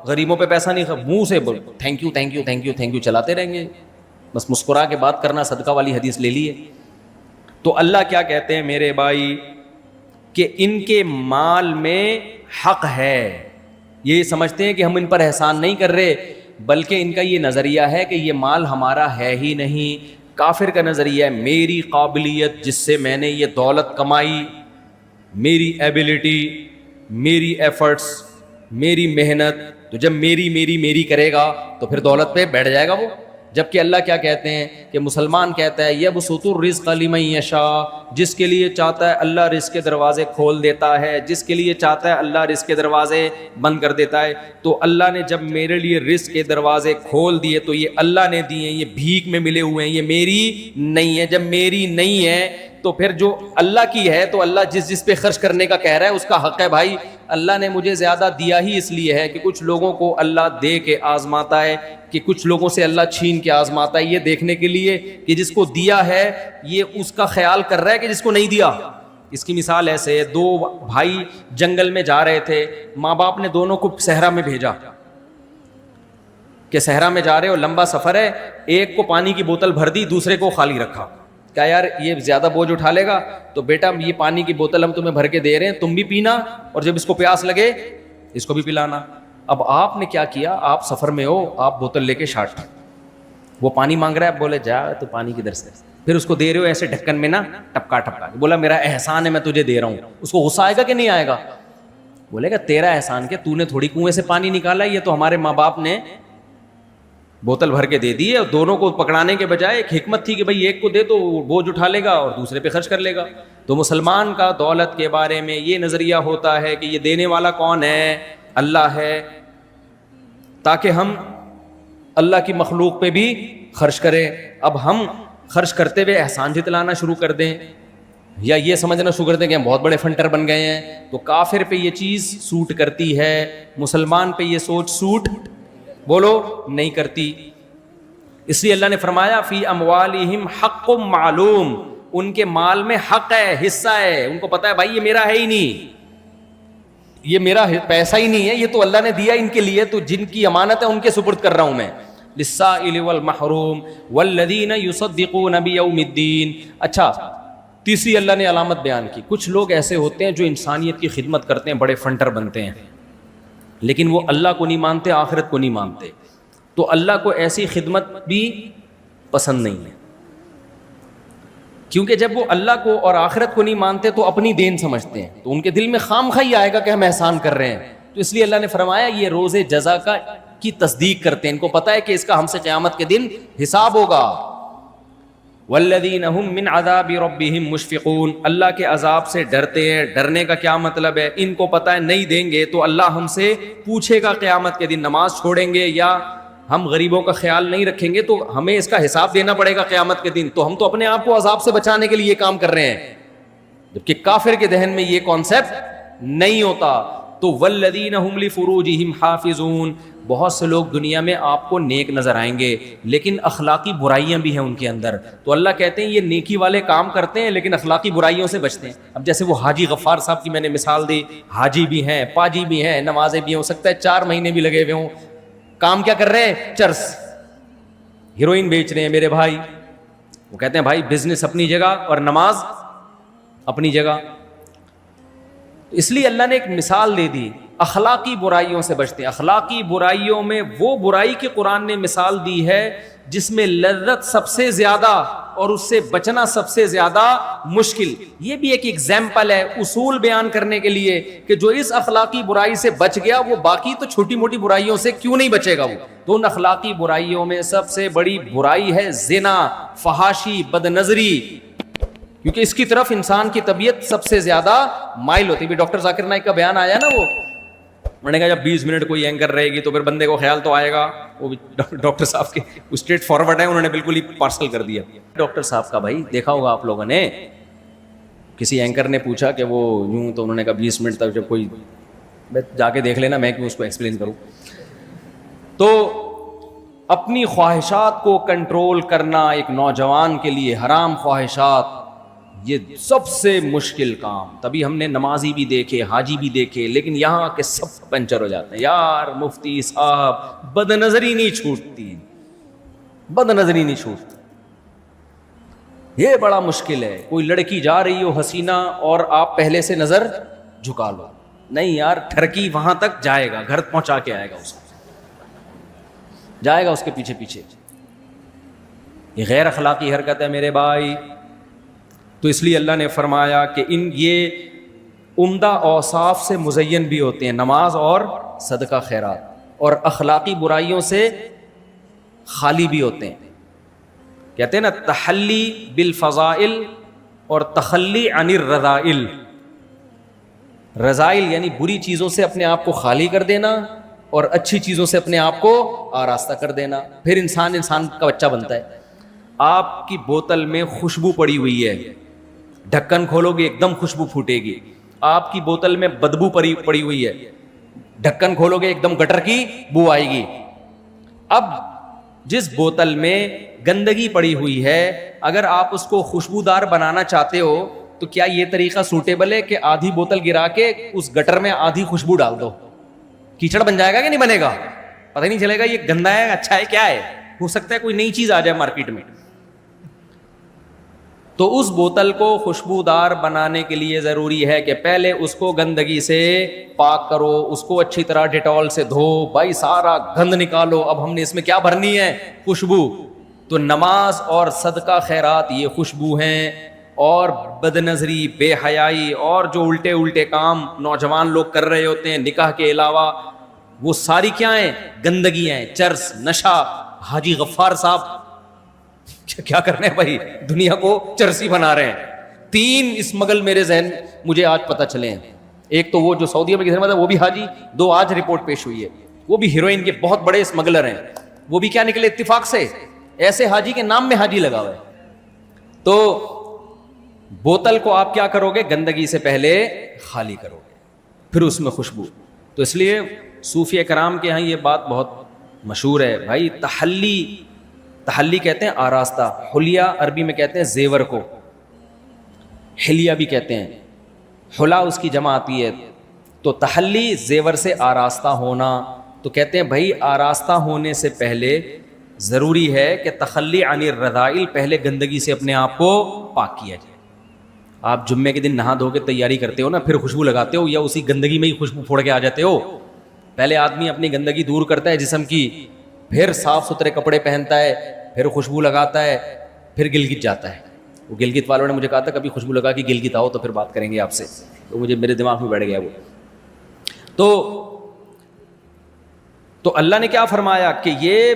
غریبوں پہ پیسہ نہیں, منہ سے thank you thank you thank you thank you چلاتے رہیں گے. بس مسکرا کے بات کرنا, صدقہ والی حدیث لے لیے. تو اللہ کیا کہتے ہیں میرے بھائی, کہ ان کے مال میں حق ہے. یہ سمجھتے ہیں کہ ہم ان پر احسان نہیں کر رہے, بلکہ ان کا یہ نظریہ ہے کہ یہ مال ہمارا ہے ہی نہیں. کافر کا نظریہ ہے میری قابلیت جس سے میں نے یہ دولت کمائی, میری ایبلٹی, میری ایفرٹس, میری محنت, تو جب میری میری میری کرے گا تو پھر دولت پہ بیٹھ جائے گا وہ. جبکہ اللہ کیا کہتے ہیں کہ مسلمان کہتا ہے یبسط الرزق لمن یشاء, جس کے لیے چاہتا ہے اللہ رزق کے دروازے کھول دیتا ہے, جس کے لیے چاہتا ہے اللہ رزق کے دروازے بند کر دیتا ہے. تو اللہ نے جب میرے لیے رزق کے دروازے کھول دیے تو یہ اللہ نے دیے ہیں, یہ بھیک میں ملے ہوئے ہیں, یہ میری نہیں ہے. جب میری نہیں ہے تو پھر جو اللہ کی ہے تو اللہ جس پہ خرچ کرنے کا کہہ رہا ہے اس کا حق ہے. بھائی اللہ نے مجھے زیادہ دیا ہی اس لیے ہے کہ کچھ لوگوں کو اللہ دے کے آزماتا ہے, کہ کچھ لوگوں سے اللہ چھین کے آزماتا ہے, یہ دیکھنے کے لیے کہ جس کو دیا ہے یہ اس کا خیال کر رہا ہے کہ جس کو نہیں دیا. اس کی مثال ایسے ہے, 2 بھائی جنگل میں جا رہے تھے, ماں باپ نے دونوں کو صحرا میں بھیجا کہ صحرا میں جا رہے ہو, لمبا سفر ہے, ایک کو پانی کی بوتل بھر دی, دوسرے کو خالی رکھا. کیا یار یہ زیادہ بوجھ اٹھا لے گا, تو بیٹا یہ پانی کی بوتل ہم تمہیں بھر کے دے رہے ہیں, تم بھی پینا, اور جب اس کو پیاس لگے اس کو بھی پلانا. اب آپ نے کیا کیا, آپ سفر میں ہو, آپ بوتل لے کے شاٹ, وہ پانی مانگ رہا ہے, بولے جا تو پانی کدھر سے, پھر اس کو دے رہے ہو ایسے ڈھکن میں نا ٹپکا ٹپکا, بولا میرا احسان ہے میں تجھے دے رہا ہوں. اس کو غصہ آئے گا کہ نہیں آئے گا؟ بولے گا تیرا احسان کیا, تو نے تھوڑی کنویں سے پانی نکالا, یہ تو ہمارے ماں باپ نے بوتل بھر کے دے دی ہے. اور دونوں کو پکڑانے کے بجائے ایک حکمت تھی کہ بھائی ایک کو دے تو بوجھ اٹھا لے گا اور دوسرے پہ خرچ کر لے گا. تو مسلمان کا دولت کے بارے میں یہ نظریہ ہوتا ہے کہ یہ دینے والا کون ہے, اللہ ہے, تاکہ ہم اللہ کی مخلوق پہ بھی خرچ کریں. اب ہم خرچ کرتے ہوئے احسان جتلانا شروع کر دیں یا یہ سمجھنا شروع کر دیں کہ ہم بہت بڑے فنٹر بن گئے ہیں, تو کافر پہ یہ چیز سوٹ کرتی ہے, مسلمان پہ یہ سوچ سوٹ بولو نہیں کرتی. اس لیے اللہ نے فرمایا فی اموالہم حق معلوم, ان کے مال میں حق ہے, حصہ ہے, ان کو پتا ہے بھائی یہ میرا ہے ہی نہیں, یہ میرا پیسہ ہی نہیں ہے, یہ تو اللہ نے دیا ان کے لیے, تو جن کی امانت ہے ان کے سپرد کر رہا ہوں میں. للسائل والمحروم والذین یصدقون بیوم الدین. اچھا تیسری اللہ نے علامت بیان کی, کچھ لوگ ایسے ہوتے ہیں جو انسانیت کی خدمت کرتے ہیں, بڑے فنٹر بنتے ہیں, لیکن وہ اللہ کو نہیں مانتے, آخرت کو نہیں مانتے. تو اللہ کو ایسی خدمت بھی پسند نہیں ہے, کیونکہ جب وہ اللہ کو اور آخرت کو نہیں مانتے تو اپنی دین سمجھتے ہیں, تو ان کے دل میں خام خواہ آئے گا کہ ہم احسان کر رہے ہیں. تو اس لیے اللہ نے فرمایا یہ روز جزا کا کی تصدیق کرتے ہیں, ان کو پتہ ہے کہ اس کا ہم سے قیامت کے دن حساب ہوگا. والذین هم من عذاب ربهم مشفقون, اللہ کے عذاب سے ڈرتے ہیں. ڈرنے کا کیا مطلب ہے؟ ان کو پتہ ہے نہیں دیں گے تو اللہ ہم سے پوچھے گا قیامت کے دن, نماز چھوڑیں گے یا ہم غریبوں کا خیال نہیں رکھیں گے تو ہمیں اس کا حساب دینا پڑے گا قیامت کے دن. تو ہم تو اپنے آپ کو عذاب سے بچانے کے لیے یہ کام کر رہے ہیں, جبکہ کافر کے ذہن میں یہ کانسیپٹ نہیں ہوتا. تو والذین هم لفروجہم حافظون, بہت سے لوگ دنیا میں آپ کو نیک نظر آئیں گے لیکن اخلاقی برائیاں بھی ہیں ان کے اندر. تو اللہ کہتے ہیں یہ نیکی والے کام کرتے ہیں لیکن اخلاقی برائیوں سے بچتے ہیں. اب جیسے وہ حاجی غفار صاحب کی میں نے مثال دی, حاجی بھی ہیں, پاجی بھی ہیں, نمازیں بھی ہیں, ہو سکتا ہے 4 مہینے بھی لگے ہوئے ہوں, کام کیا کر رہے ہیں؟ چرس, ہیروئن بیچ رہے ہیں میرے بھائی. وہ کہتے ہیں بھائی بزنس اپنی جگہ اور نماز اپنی جگہ. اس لیے اللہ نے ایک مثال دے دی, اخلاقی برائیوں سے بچتے ہیں. اخلاقی برائیوں میں وہ برائی کی قرآن نے مثال دی ہے جس میں لذت سب سے زیادہ اور اس سے بچنا سب سے زیادہ مشکل. یہ بھی ایک ایگزامپل ہے اصول بیان کرنے کے لیے کہ جو اس اخلاقی برائی سے بچ گیا وہ باقی تو چھوٹی موٹی برائیوں سے کیوں نہیں بچے گا. وہ تو ان اخلاقی برائیوں میں سب سے بڑی برائی ہے زنا, فحاشی, بد نظری, کیونکہ اس کی طرف انسان کی طبیعت سب سے زیادہ مائل ہوتی ہے. ڈاکٹر ذاکر نائک کا بیان آیا نا, وہ میں نے کہا جب 20 منٹ کوئی اینکر رہے گی تو پھر بندے کو خیال تو آئے گا. وہ ڈاکٹر صاحب کے اسٹریٹ فارورڈ ہیں, انہوں نے بالکل ہی پارسل کر دیا. ڈاکٹر صاحب کا بھائی دیکھا ہوگا آپ لوگوں نے, کسی اینکر نے پوچھا کہ وہ یوں, تو انہوں نے کہا 20 منٹ تک جب کوئی جا کے دیکھ لینا, میں کیوں اس کو ایکسپلین کروں. تو اپنی خواہشات کو کنٹرول کرنا ایک نوجوان کے لیے, حرام خواہشات, یہ سب سے مشکل کام. تبھی ہم نے نمازی بھی دیکھے, حاجی بھی دیکھے, لیکن یہاں کے سب پنچر ہو جاتے ہیں. یار مفتی صاحب بد نظری نہیں چھوٹتی, بد نظری نہیں چھوٹتی, یہ بڑا مشکل ہے. کوئی لڑکی جا رہی ہو حسینہ اور آپ پہلے سے نظر جھکا لو, نہیں یار ٹھرکی وہاں تک جائے گا, گھر پہنچا کے آئے گا, اس کو جائے گا اس کے پیچھے پیچھے. یہ غیر اخلاقی حرکت ہے میرے بھائی. تو اس لیے اللہ نے فرمایا کہ یہ عمدہ اوصاف سے مزین بھی ہوتے ہیں, نماز اور صدقہ خیرات, اور اخلاقی برائیوں سے خالی بھی ہوتے ہیں. کہتے ہیں نا تحلی بالفضائل اور تخلی عن الرذائل. رذائل یعنی بری چیزوں سے اپنے آپ کو خالی کر دینا اور اچھی چیزوں سے اپنے آپ کو آراستہ کر دینا, پھر انسان کا بچہ بنتا ہے. آپ کی بوتل میں خوشبو پڑی ہوئی ہے, ڈھکن کھولو گے ایک دم خوشبو پھوٹے گی. آپ کی بوتل میں بدبو پڑی ہوئی ہے, ڈھکن کھولو گے ایک دم گٹر کی بو آئے گی. اب جس بوتل میں گندگی پڑی ہوئی ہے, اگر آپ اس کو خوشبودار بنانا چاہتے ہو تو کیا یہ طریقہ سوٹیبل ہے کہ آدھی بوتل گرا کے اس گٹر میں آدھی خوشبو ڈال دو؟ کیچڑ بن جائے گا کہ نہیں بنے گا؟ پتہ نہیں چلے گا یہ گندا ہے اچھا ہے کیا ہے. ہو سکتا ہے کوئی نئی چیز آ جائے مارکیٹ میں. تو اس بوتل کو خوشبودار بنانے کے لیے ضروری ہے کہ پہلے اس کو گندگی سے پاک کرو, اس کو اچھی طرح ڈیٹول سے دھو, بھائی سارا گند نکالو. اب ہم نے اس میں کیا بھرنی ہے؟ خوشبو. تو نماز اور صدقہ خیرات یہ خوشبو ہیں, اور بد نظری, بے حیائی اور جو الٹے کام نوجوان لوگ کر رہے ہوتے ہیں نکاح کے علاوہ, وہ ساری کیا ہیں؟ گندگیاں ہیں, چرس, نشہ. حاجی غفار صاحب کیا کر رہے ہیں بھائی؟ دنیا کو چرسی بنا رہے ہیں. 3 اسمگل میرے ذہن مجھے آج پتہ چلے ہیں. ایک تو وہ جو سعودی میں کسی وہ بھی حاجی, 2 آج رپورٹ پیش ہوئی ہے, وہ بھی ہیروئن کے بہت بڑے اسمگلر ہیں. وہ بھی کیا نکلے اتفاق سے, ایسے حاجی کے نام میں حاجی لگا ہوا ہے. تو بوتل کو آپ کیا کرو گے؟ گندگی سے پہلے خالی کرو گے, پھر اس میں خوشبو. تو اس لیے صوفیہ کرام کے ہاں یہ بات بہت مشہور ہے بھائی. تحلی کہتے ہیں آراستہ, حلیہ عربی میں کہتے ہیں زیور کو, حلیہ بھی کہتے ہیں, حلا اس کی جمع آتی ہے. تو تحلی زیور سے آراستہ ہونا. تو کہتے ہیں بھائی آراستہ ہونے سے پہلے ضروری ہے کہ تخلی عن الرذائل, پہلے گندگی سے اپنے آپ کو پاک کیا جائے. آپ جمعے کے دن نہا دھو کے تیاری کرتے ہو نا, پھر خوشبو لگاتے ہو, یا اسی گندگی میں ہی خوشبو پھوڑ کے آ جاتے ہو؟ پہلے آدمی اپنی گندگی دور کرتا ہے جسم کی, پھر صاف ستھرے کپڑے پہنتا ہے, پھر خوشبو لگاتا ہے, پھر گلگت جاتا ہے. وہ گلگت والوں نے مجھے کہا تھا کبھی خوشبو لگا کے گلگت آؤ تو پھر بات کریں گے آپ سے, تو مجھے میرے دماغ میں بیٹھ گیا وہ. تو تو اللہ نے کیا فرمایا کہ یہ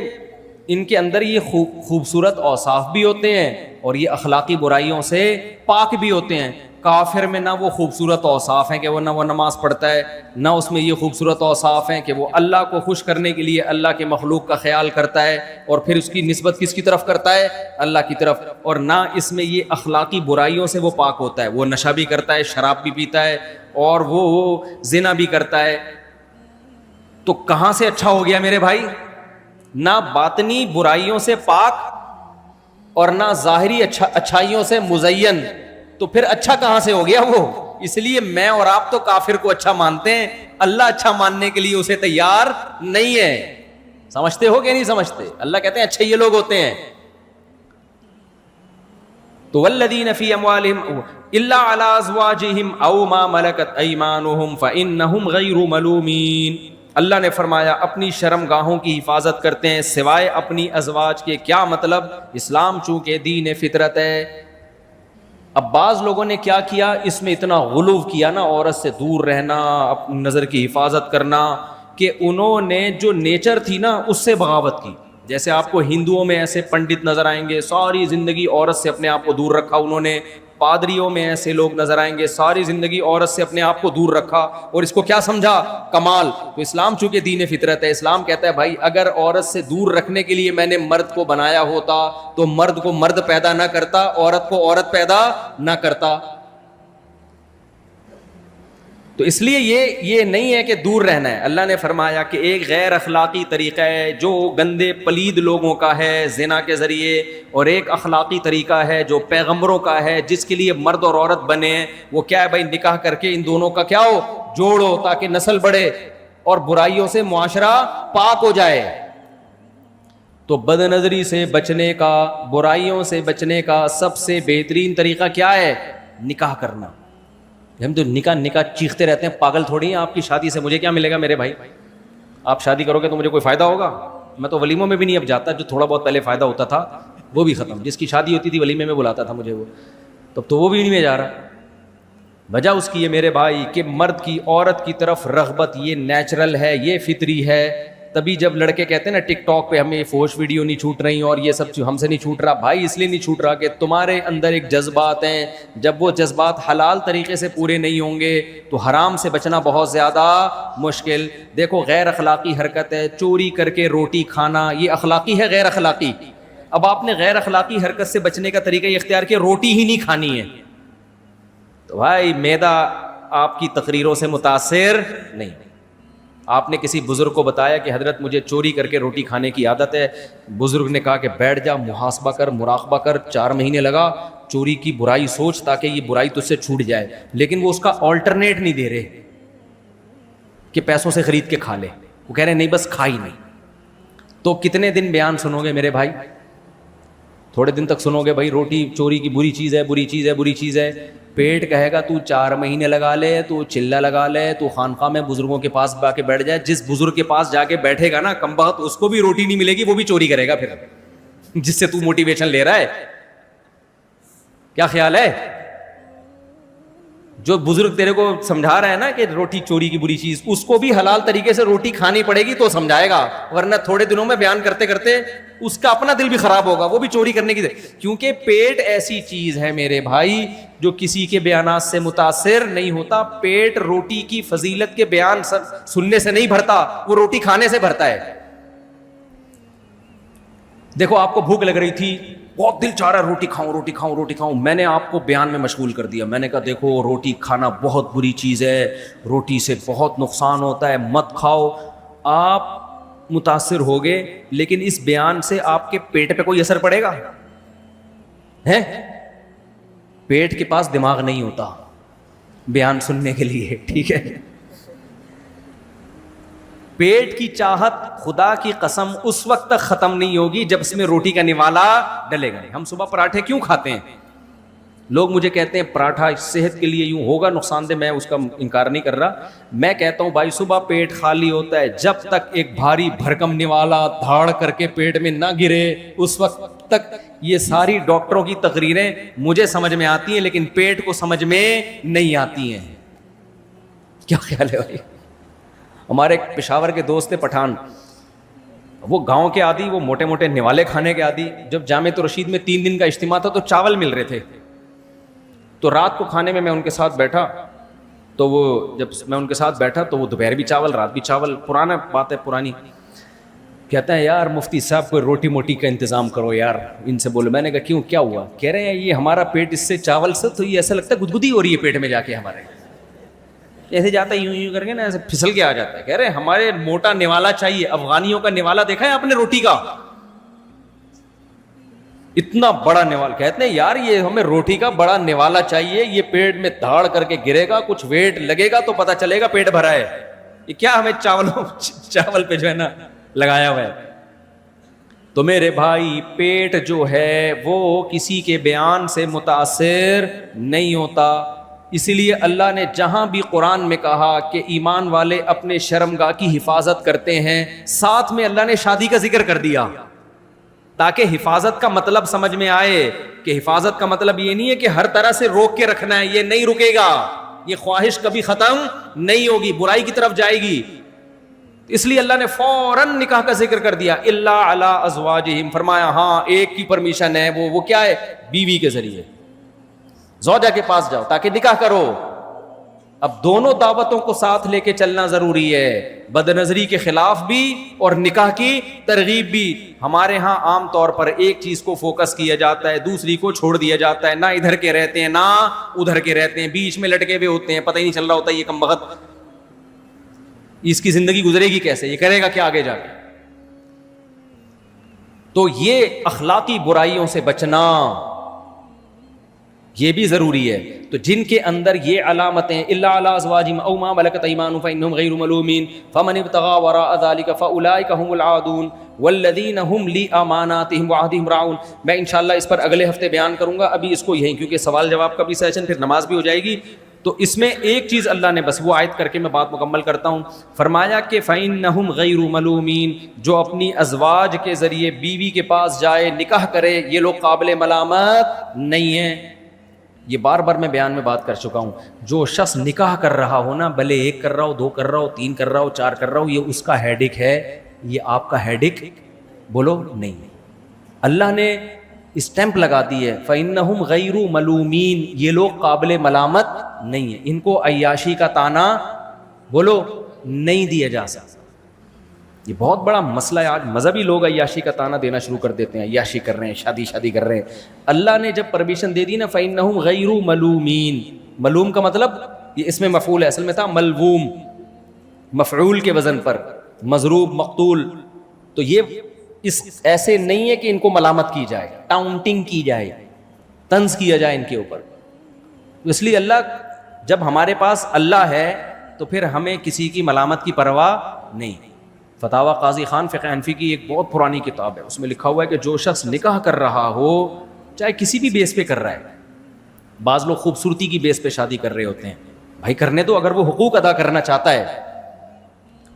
ان کے اندر یہ خوبصورت اوصاف بھی ہوتے ہیں اور یہ اخلاقی برائیوں سے پاک بھی ہوتے ہیں. کافر میں نہ وہ خوبصورت اوصاف ہیں کہ وہ نماز پڑھتا ہے، نہ اس میں یہ خوبصورت اوصاف ہیں کہ وہ اللہ کو خوش کرنے کے لیے اللہ کے مخلوق کا خیال کرتا ہے اور پھر اس کی نسبت کس کی طرف کرتا ہے؟ اللہ کی طرف. اور نہ اس میں یہ اخلاقی برائیوں سے وہ پاک ہوتا ہے. وہ نشہ بھی کرتا ہے، شراب بھی پیتا ہے اور وہ زنا بھی کرتا ہے. تو کہاں سے اچھا ہو گیا میرے بھائی؟ نہ باطنی برائیوں سے پاک اور نہ ظاہری اچھائیوں سے مزین. تو پھر اچھا کہاں سے ہو گیا وہ؟ اس لیے میں اور آپ تو کافر کو اچھا مانتے ہیں، اللہ اچھا ماننے کے لیے اسے تیار نہیں ہے. سمجھتے ہو کہ نہیں سمجھتے؟ اللہ کہتے ہیں اچھے یہ لوگ ہوتے ہیں. تو والذین فی اموالہم الا علی ازواجہم او ما ملکت ایمانہم فانہم غیر ملومین. اللہ نے فرمایا اپنی شرم گاہوں کی حفاظت کرتے ہیں سوائے اپنی ازواج کے. کیا مطلب؟ اسلام چونکہ دین فطرت ہے. اب بعض لوگوں نے کیا کیا، اس میں اتنا غلو کیا نا، عورت سے دور رہنا، اپنی نظر کی حفاظت کرنا، کہ انہوں نے جو نیچر تھی نا اس سے بغاوت کی. جیسے آپ کو ہندوؤں میں ایسے پنڈت نظر آئیں گے، ساری زندگی عورت سے اپنے آپ کو دور رکھا انہوں نے. پادریوں میں ایسے لوگ نظر آئیں گے، ساری زندگی عورت سے اپنے آپ کو دور رکھا اور اس کو کیا سمجھا؟ کمال. تو اسلام چونکہ دین فطرت ہے، اسلام کہتا ہے بھائی اگر عورت سے دور رکھنے کے لیے میں نے مرد کو بنایا ہوتا تو مرد کو مرد پیدا نہ کرتا، عورت کو عورت پیدا نہ کرتا. تو اس لیے یہ نہیں ہے کہ دور رہنا ہے. اللہ نے فرمایا کہ ایک غیر اخلاقی طریقہ ہے جو گندے پلید لوگوں کا ہے زنا کے ذریعے، اور ایک اخلاقی طریقہ ہے جو پیغمبروں کا ہے جس کے لیے مرد اور عورت بنے ہیں. وہ کیا ہے بھائی؟ نکاح کر کے ان دونوں کا کیا ہو؟ جوڑو، تاکہ نسل بڑھے اور برائیوں سے معاشرہ پاک ہو جائے. تو بد نظری سے بچنے کا، برائیوں سے بچنے کا سب سے بہترین طریقہ کیا ہے؟ نکاح کرنا. ہم تو نکاح چیختے رہتے ہیں، پاگل تھوڑی ہیں. آپ کی شادی سے مجھے کیا ملے گا میرے بھائی؟ آپ شادی کرو گے تو مجھے کوئی فائدہ ہوگا؟ میں تو ولیموں میں بھی نہیں اب جاتا. جو تھوڑا بہت پہلے فائدہ ہوتا تھا وہ بھی ختم. جس کی شادی ہوتی تھی ولیمے میں بلاتا تھا مجھے وہ، تب تو وہ بھی نہیں میں جا رہا. وجہ اس کی ہے میرے بھائی کہ مرد کی عورت کی طرف رغبت یہ نیچرل ہے، یہ فطری ہے. تبھی جب لڑکے کہتے ہیں نا ٹک ٹاک پہ ہمیں فوش ویڈیو نہیں چھوٹ رہی اور یہ سب ہم سے نہیں چھوٹ رہا، بھائی اس لیے نہیں چھوٹ رہا کہ تمہارے اندر ایک جذبات ہیں. جب وہ جذبات حلال طریقے سے پورے نہیں ہوں گے تو حرام سے بچنا بہت زیادہ مشکل. دیکھو غیر اخلاقی حرکت ہے چوری کر کے روٹی کھانا، یہ اخلاقی ہے غیر اخلاقی؟ اب آپ نے غیر اخلاقی حرکت سے بچنے کا طریقہ یہ اختیار کیا روٹی ہی نہیں کھانی ہے. تو بھائی معدہ آپ کی تقریروں سے متاثر نہیں. آپ نے کسی بزرگ کو بتایا کہ حضرت مجھے چوری کر کے روٹی کھانے کی عادت ہے. بزرگ نے کہا کہ بیٹھ جا، محاسبہ کر، مراقبہ کر. 4 مہینے لگا، چوری کی برائی سوچ تاکہ یہ برائی تجھ سے چھوٹ جائے. لیکن وہ اس کا آلٹرنیٹ نہیں دے رہے کہ پیسوں سے خرید کے کھا لے. وہ کہہ رہے نہیں بس کھا ہی نہیں. تو کتنے دن بیان سنو گے میرے بھائی؟ تھوڑے دن تک سنو گے بھائی روٹی چوری کی بری چیز ہے، بری چیز ہے، بری چیز ہے. پیٹ کہے گا تو 4 مہینے لگا لے، تو چلہ لگا لے، تو خانقاہ میں بزرگوں کے پاس جا کے بیٹھ جائے. جس بزرگ کے پاس جا کے بیٹھے گا نا کمبخت، اس کو بھی روٹی نہیں ملے گی، وہ بھی چوری کرے گا پھر، جس سے تو موٹیویشن لے رہا ہے. کیا خیال ہے؟ جو بزرگ تیرے کو سمجھا رہا ہے نا کہ روٹی چوری کی بری چیز، اس کو بھی حلال طریقے سے روٹی کھانی پڑے گی تو سمجھائے گا. ورنہ تھوڑے دنوں میں بیان کرتے کرتے اس کا اپنا دل بھی خراب ہوگا، وہ بھی چوری کرنے کی کیونکہ پیٹ ایسی چیز ہے میرے بھائی جو کسی کے بیانات سے متاثر نہیں ہوتا. پیٹ روٹی کی فضیلت کے بیان سننے سے نہیں بھرتا، وہ روٹی کھانے سے بھرتا ہے. دیکھو آپ کو بھوک لگ رہی تھی، بہت دل چاہ رہا ہے روٹی کھاؤں روٹی کھاؤں روٹی کھاؤں. میں نے آپ کو بیان میں مشغول کر دیا. میں نے کہا دیکھو روٹی کھانا بہت بری چیز ہے، روٹی سے بہت نقصان ہوتا ہے، مت کھاؤ. آپ متاثر ہوگے لیکن اس بیان سے آپ کے پیٹ پہ کوئی اثر پڑے گا؟ ہے؟ پیٹ کے پاس دماغ نہیں ہوتا بیان سننے کے لیے، ٹھیک ہے؟ پیٹ کی چاہت خدا کی قسم اس وقت تک ختم نہیں ہوگی جب اس میں روٹی کا نوالا ڈلے گا نہیں. ہم صبح پراٹھے کیوں کھاتے ہیں؟ لوگ مجھے کہتے ہیں پراٹھا صحت کے لیے یوں ہوگا نقصان دہ، میں اس کا انکار نہیں کر رہا. میں کہتا ہوں بھائی صبح پیٹ خالی ہوتا ہے، جب تک ایک بھاری بھرکم نوالا دھاڑ کر کے پیٹ میں نہ گرے اس وقت تک یہ ساری ڈاکٹروں کی تقریریں مجھے سمجھ میں آتی ہیں لیکن پیٹ کو سمجھ میں نہیں آتی ہیں. کیا خیال ہے بھائی؟ ہمارے ایک پشاور کے دوست تھے پٹھان، وہ گاؤں کے عادی، وہ موٹے موٹے نوالے کھانے کے عادی. جب جامعۃ الرشید میں 3 دن کا اجتماع تھا تو چاول مل رہے تھے. تو رات کو کھانے میں ان کے ساتھ بیٹھا، تو وہ جب میں ان کے ساتھ بیٹھا تو وہ دوپہر بھی چاول رات بھی چاول. پرانا بات ہے پرانی. کہتا ہے یار مفتی صاحب کو روٹی موٹی کا انتظام کرو یار. ان سے بولے. میں نے کہا کیوں، کیا ہوا؟ کہہ رہے ہیں یہ ہمارا پیٹ اس سے چاول سے تو یہ ایسا لگتا ہے گدگدی ہو رہی ہے پیٹ میں جا کے ہمارے. ایسے جاتا ہے یوں کر کے نا، ایسے پھسل کے آ جاتا ہے. کہہ رہے ہمارے موٹا نوالا چاہیے. افغانیوں کا نوالا دیکھا ہے آپ نے روٹی کا؟ اتنا بڑا نوالا. کہتے ہیں یار یہ ہمیں روٹی کا بڑا نوالا چاہیے، یہ پیٹ میں دھاڑ کر کے گرے گا، کچھ ویٹ لگے گا تو پتہ چلے گا پیٹ بھرا ہے. یہ کیا ہمیں چاول پہ جو ہے نا لگایا ہوا ہے. تو میرے بھائی پیٹ جو ہے وہ کسی کے بیان سے متاثر نہیں ہوتا. اسی لیے اللہ نے جہاں بھی قرآن میں کہا کہ ایمان والے اپنے شرمگاہ کی حفاظت کرتے ہیں، ساتھ میں اللہ نے شادی کا ذکر کر دیا تاکہ حفاظت کا مطلب سمجھ میں آئے کہ حفاظت کا مطلب یہ نہیں ہے کہ ہر طرح سے روک کے رکھنا ہے. یہ نہیں رکے گا، یہ خواہش کبھی ختم نہیں ہوگی، برائی کی طرف جائے گی. اس لیے اللہ نے فوراً نکاح کا ذکر کر دیا. الا علی ازواجہم، فرمایا ہاں ایک کی پرمیشن ہے، وہ کیا ہے؟ بیوی کے ذریعے زوجہ کے پاس جاؤ تاکہ نکاح کرو. اب دونوں دعوتوں کو ساتھ لے کے چلنا ضروری ہے، بد نظری کے خلاف بھی اور نکاح کی ترغیب بھی. ہمارے ہاں عام طور پر ایک چیز کو فوکس کیا جاتا ہے، دوسری کو چھوڑ دیا جاتا ہے. نہ ادھر کے رہتے ہیں نہ ادھر کے رہتے ہیں، بیچ میں لٹکے ہوئے ہوتے ہیں، پتہ ہی نہیں چل رہا ہوتا یہ کمبخت اس کی زندگی گزرے گی کیسے، یہ کرے گا کیا آگے جا کے. تو یہ اخلاقی برائیوں سے بچنا یہ بھی ضروری ہے. تو جن کے اندر یہ علامتیں الا علی ازواجہم او ما ملکت ایمانہم فانہم غیر ملومین فمن ابتغى وراء ذلك فاولئک هم العادون والذین هم لاماناتہم وعہدہم راعون. میں انشاءاللہ اس پر اگلے ہفتے بیان کروں گا، ابھی اس کو یہیں کیونکہ سوال جواب کا بھی سیشن پھر نماز بھی ہو جائے گی. تو اس میں ایک چیز اللہ نے بس وہ آیت کر کے میں بات مکمل کرتا ہوں. فرمایا کہ فَإِنَّهُمْ غَيْرُ مَلُومِينَ، جو اپنی ازواج کے ذریعے بیوی کے پاس جائے نکاح کرے یہ لوگ قابل ملامت نہیں ہیں. یہ بار بار میں بیان میں بات کر چکا ہوں. جو شخص نکاح کر رہا ہو نا، بھلے 1 کر رہا ہو، 2 کر رہا ہو، 3 کر رہا ہو، 4 کر رہا ہو، یہ اس کا ہیڈک ہے، یہ آپ کا ہیڈک بولو نہیں. اللہ نے اسٹیمپ لگا دی ہے فَإِنَّهُمْ غَيْرُ مَلُومِينَ، یہ لوگ قابل ملامت نہیں ہیں، ان کو عیاشی کا طعنہ بولو نہیں دیا جا سکتا. یہ بہت بڑا مسئلہ ہے. آج مذہبی لوگ عیاشی کا طعنہ دینا شروع کر دیتے ہیں، عیاشی کر رہے ہیں، شادی کر رہے ہیں. اللہ نے جب پرمیشن دے دی نا فَإِنَّهُمْ غَيْرُ مَلُومِينَ، ملوم کا مطلب یہ اس میں مفعول ہے، اصل میں تھا ملووم، مفعول کے وزن پر، مضروب مقتول. تو یہ اس ایسے نہیں ہے کہ ان کو ملامت کی جائے، ٹاؤنٹنگ کی جائے، طنز کیا جائے ان کے اوپر. اس لیے اللہ جب ہمارے پاس اللہ ہے تو پھر ہمیں کسی کی ملامت کی پرواہ نہیں. فتاوی قاضی خان فقہ حنفی کی ایک بہت پرانی کتاب ہے، اس میں لکھا ہوا ہے کہ جو شخص نکاح کر رہا ہو چاہے کسی بھی بیس پہ کر رہا ہے، بعض لوگ خوبصورتی کی بیس پہ شادی کر رہے ہوتے ہیں، بھائی کرنے دو اگر وہ حقوق ادا کرنا چاہتا ہے.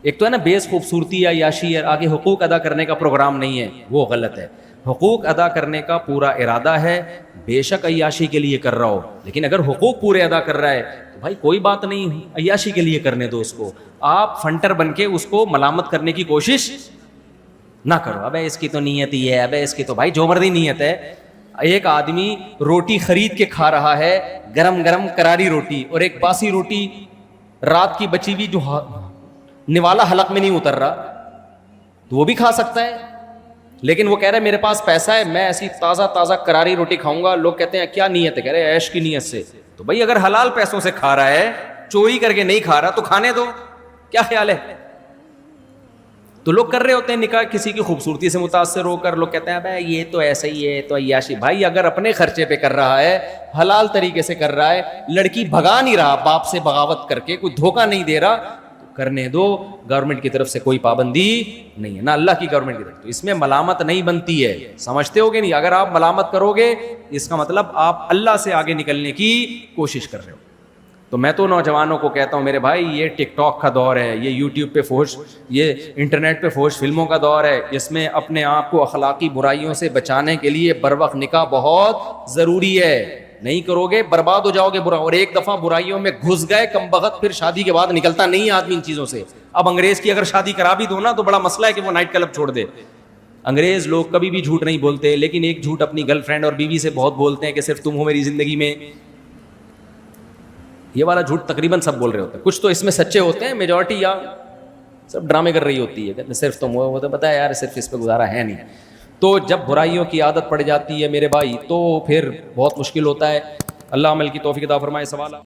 ایک تو ہے نا بیس خوبصورتی یا عیاشی ہے، آگے حقوق ادا کرنے کا پروگرام نہیں ہے، وہ غلط ہے. حقوق ادا کرنے کا پورا ارادہ ہے، بے شک عیاشی کے لیے کر رہا ہو، لیکن اگر حقوق پورے ادا کر رہا ہے تو بھائی کوئی بات نہیں، عیاشی کے لیے کرنے دو اس کو. آپ فنٹر بن کے اس کو ملامت کرنے کی کوشش نہ کرو. ابے اس کی تو نیت ہی ہے، ابے اس کی تو بھائی جو مرضی نیت ہے. ایک آدمی روٹی خرید کے کھا رہا ہے، گرم گرم کراری روٹی، اور ایک باسی روٹی رات کی بچی ہوئی جو نوالا حلق میں نہیں اتر رہا، تو وہ بھی کھا سکتا ہے. لیکن وہ کہہ رہا ہے میرے پاس پیسہ ہے، میں ایسی تازہ کراری روٹی کھاؤں گا. لوگ کہتے ہیں کیا نیت ہے؟ کہہ رہے عیش کی نیت سے. تو بھائی اگر حلال پیسوں سے کھا رہا ہے، چوری کر کے نہیں کھا رہا، تو کھانے دو. کیا خیال ہے؟ تو لوگ کر رہے ہوتے ہیں نکاح کسی کی خوبصورتی سے متاثر ہو کر. لوگ کہتے ہیں بھائی یہ تو ایسا ہی ہے، تو عیاشی. بھائی اگر اپنے خرچے پہ کر رہا ہے، حلال طریقے سے کر رہا ہے، لڑکی بھگا نہیں رہا باپ سے بغاوت کر کے، کوئی دھوکہ نہیں دے رہا، کرنے دو. گورنمنٹ کی طرف سے کوئی پابندی نہیں ہے، نہ اللہ کی گورنمنٹ کی طرف. تو اس میں ملامت نہیں بنتی ہے، سمجھتے ہو گے نہیں؟ اگر آپ ملامت کرو گے اس کا مطلب آپ اللہ سے آگے نکلنے کی کوشش کر رہے ہو. تو میں تو نوجوانوں کو کہتا ہوں میرے بھائی یہ ٹک ٹاک کا دور ہے، یہ یوٹیوب پہ فحش، یہ انٹرنیٹ پہ فحش فلموں کا دور ہے. اس میں اپنے آپ کو اخلاقی برائیوں سے بچانے کے لیے بروقت نکاح بہت ضروری ہے. نہیں کرو گے برباد ہو جاؤ گے برا. اور ایک دفعہ برائیوں میں گھس گئے کمبخت, پھر شادی کے بعد نکلتا نہیں آدمی ان چیزوں سے. اب انگریز کی اگر شادی کرا بھی دو نا تو بڑا مسئلہ ہے کہ وہ نائٹ کلب چھوڑ دے. انگریز لوگ کبھی بھی جھوٹ نہیں بولتے, لیکن ایک جھوٹ اپنی گرل فرینڈ اور بیوی سے بہت بولتے ہیں کہ صرف تم ہو میری زندگی میں. یہ والا جھوٹ تقریباً سب بول رہے ہوتے ہیں. کچھ تو اس میں سچے ہوتے ہیں, میجورٹی یا سب ڈرامے کر رہی ہوتی ہے کہ صرف تم وہ تو پتہ ہے یار صرف اس پہ گزارا ہے نہیں. تو جب برائیوں کی عادت پڑ جاتی ہے میرے بھائی تو پھر بہت مشکل ہوتا ہے. اللہ عمل کی توفیق عطا فرمائے. سوال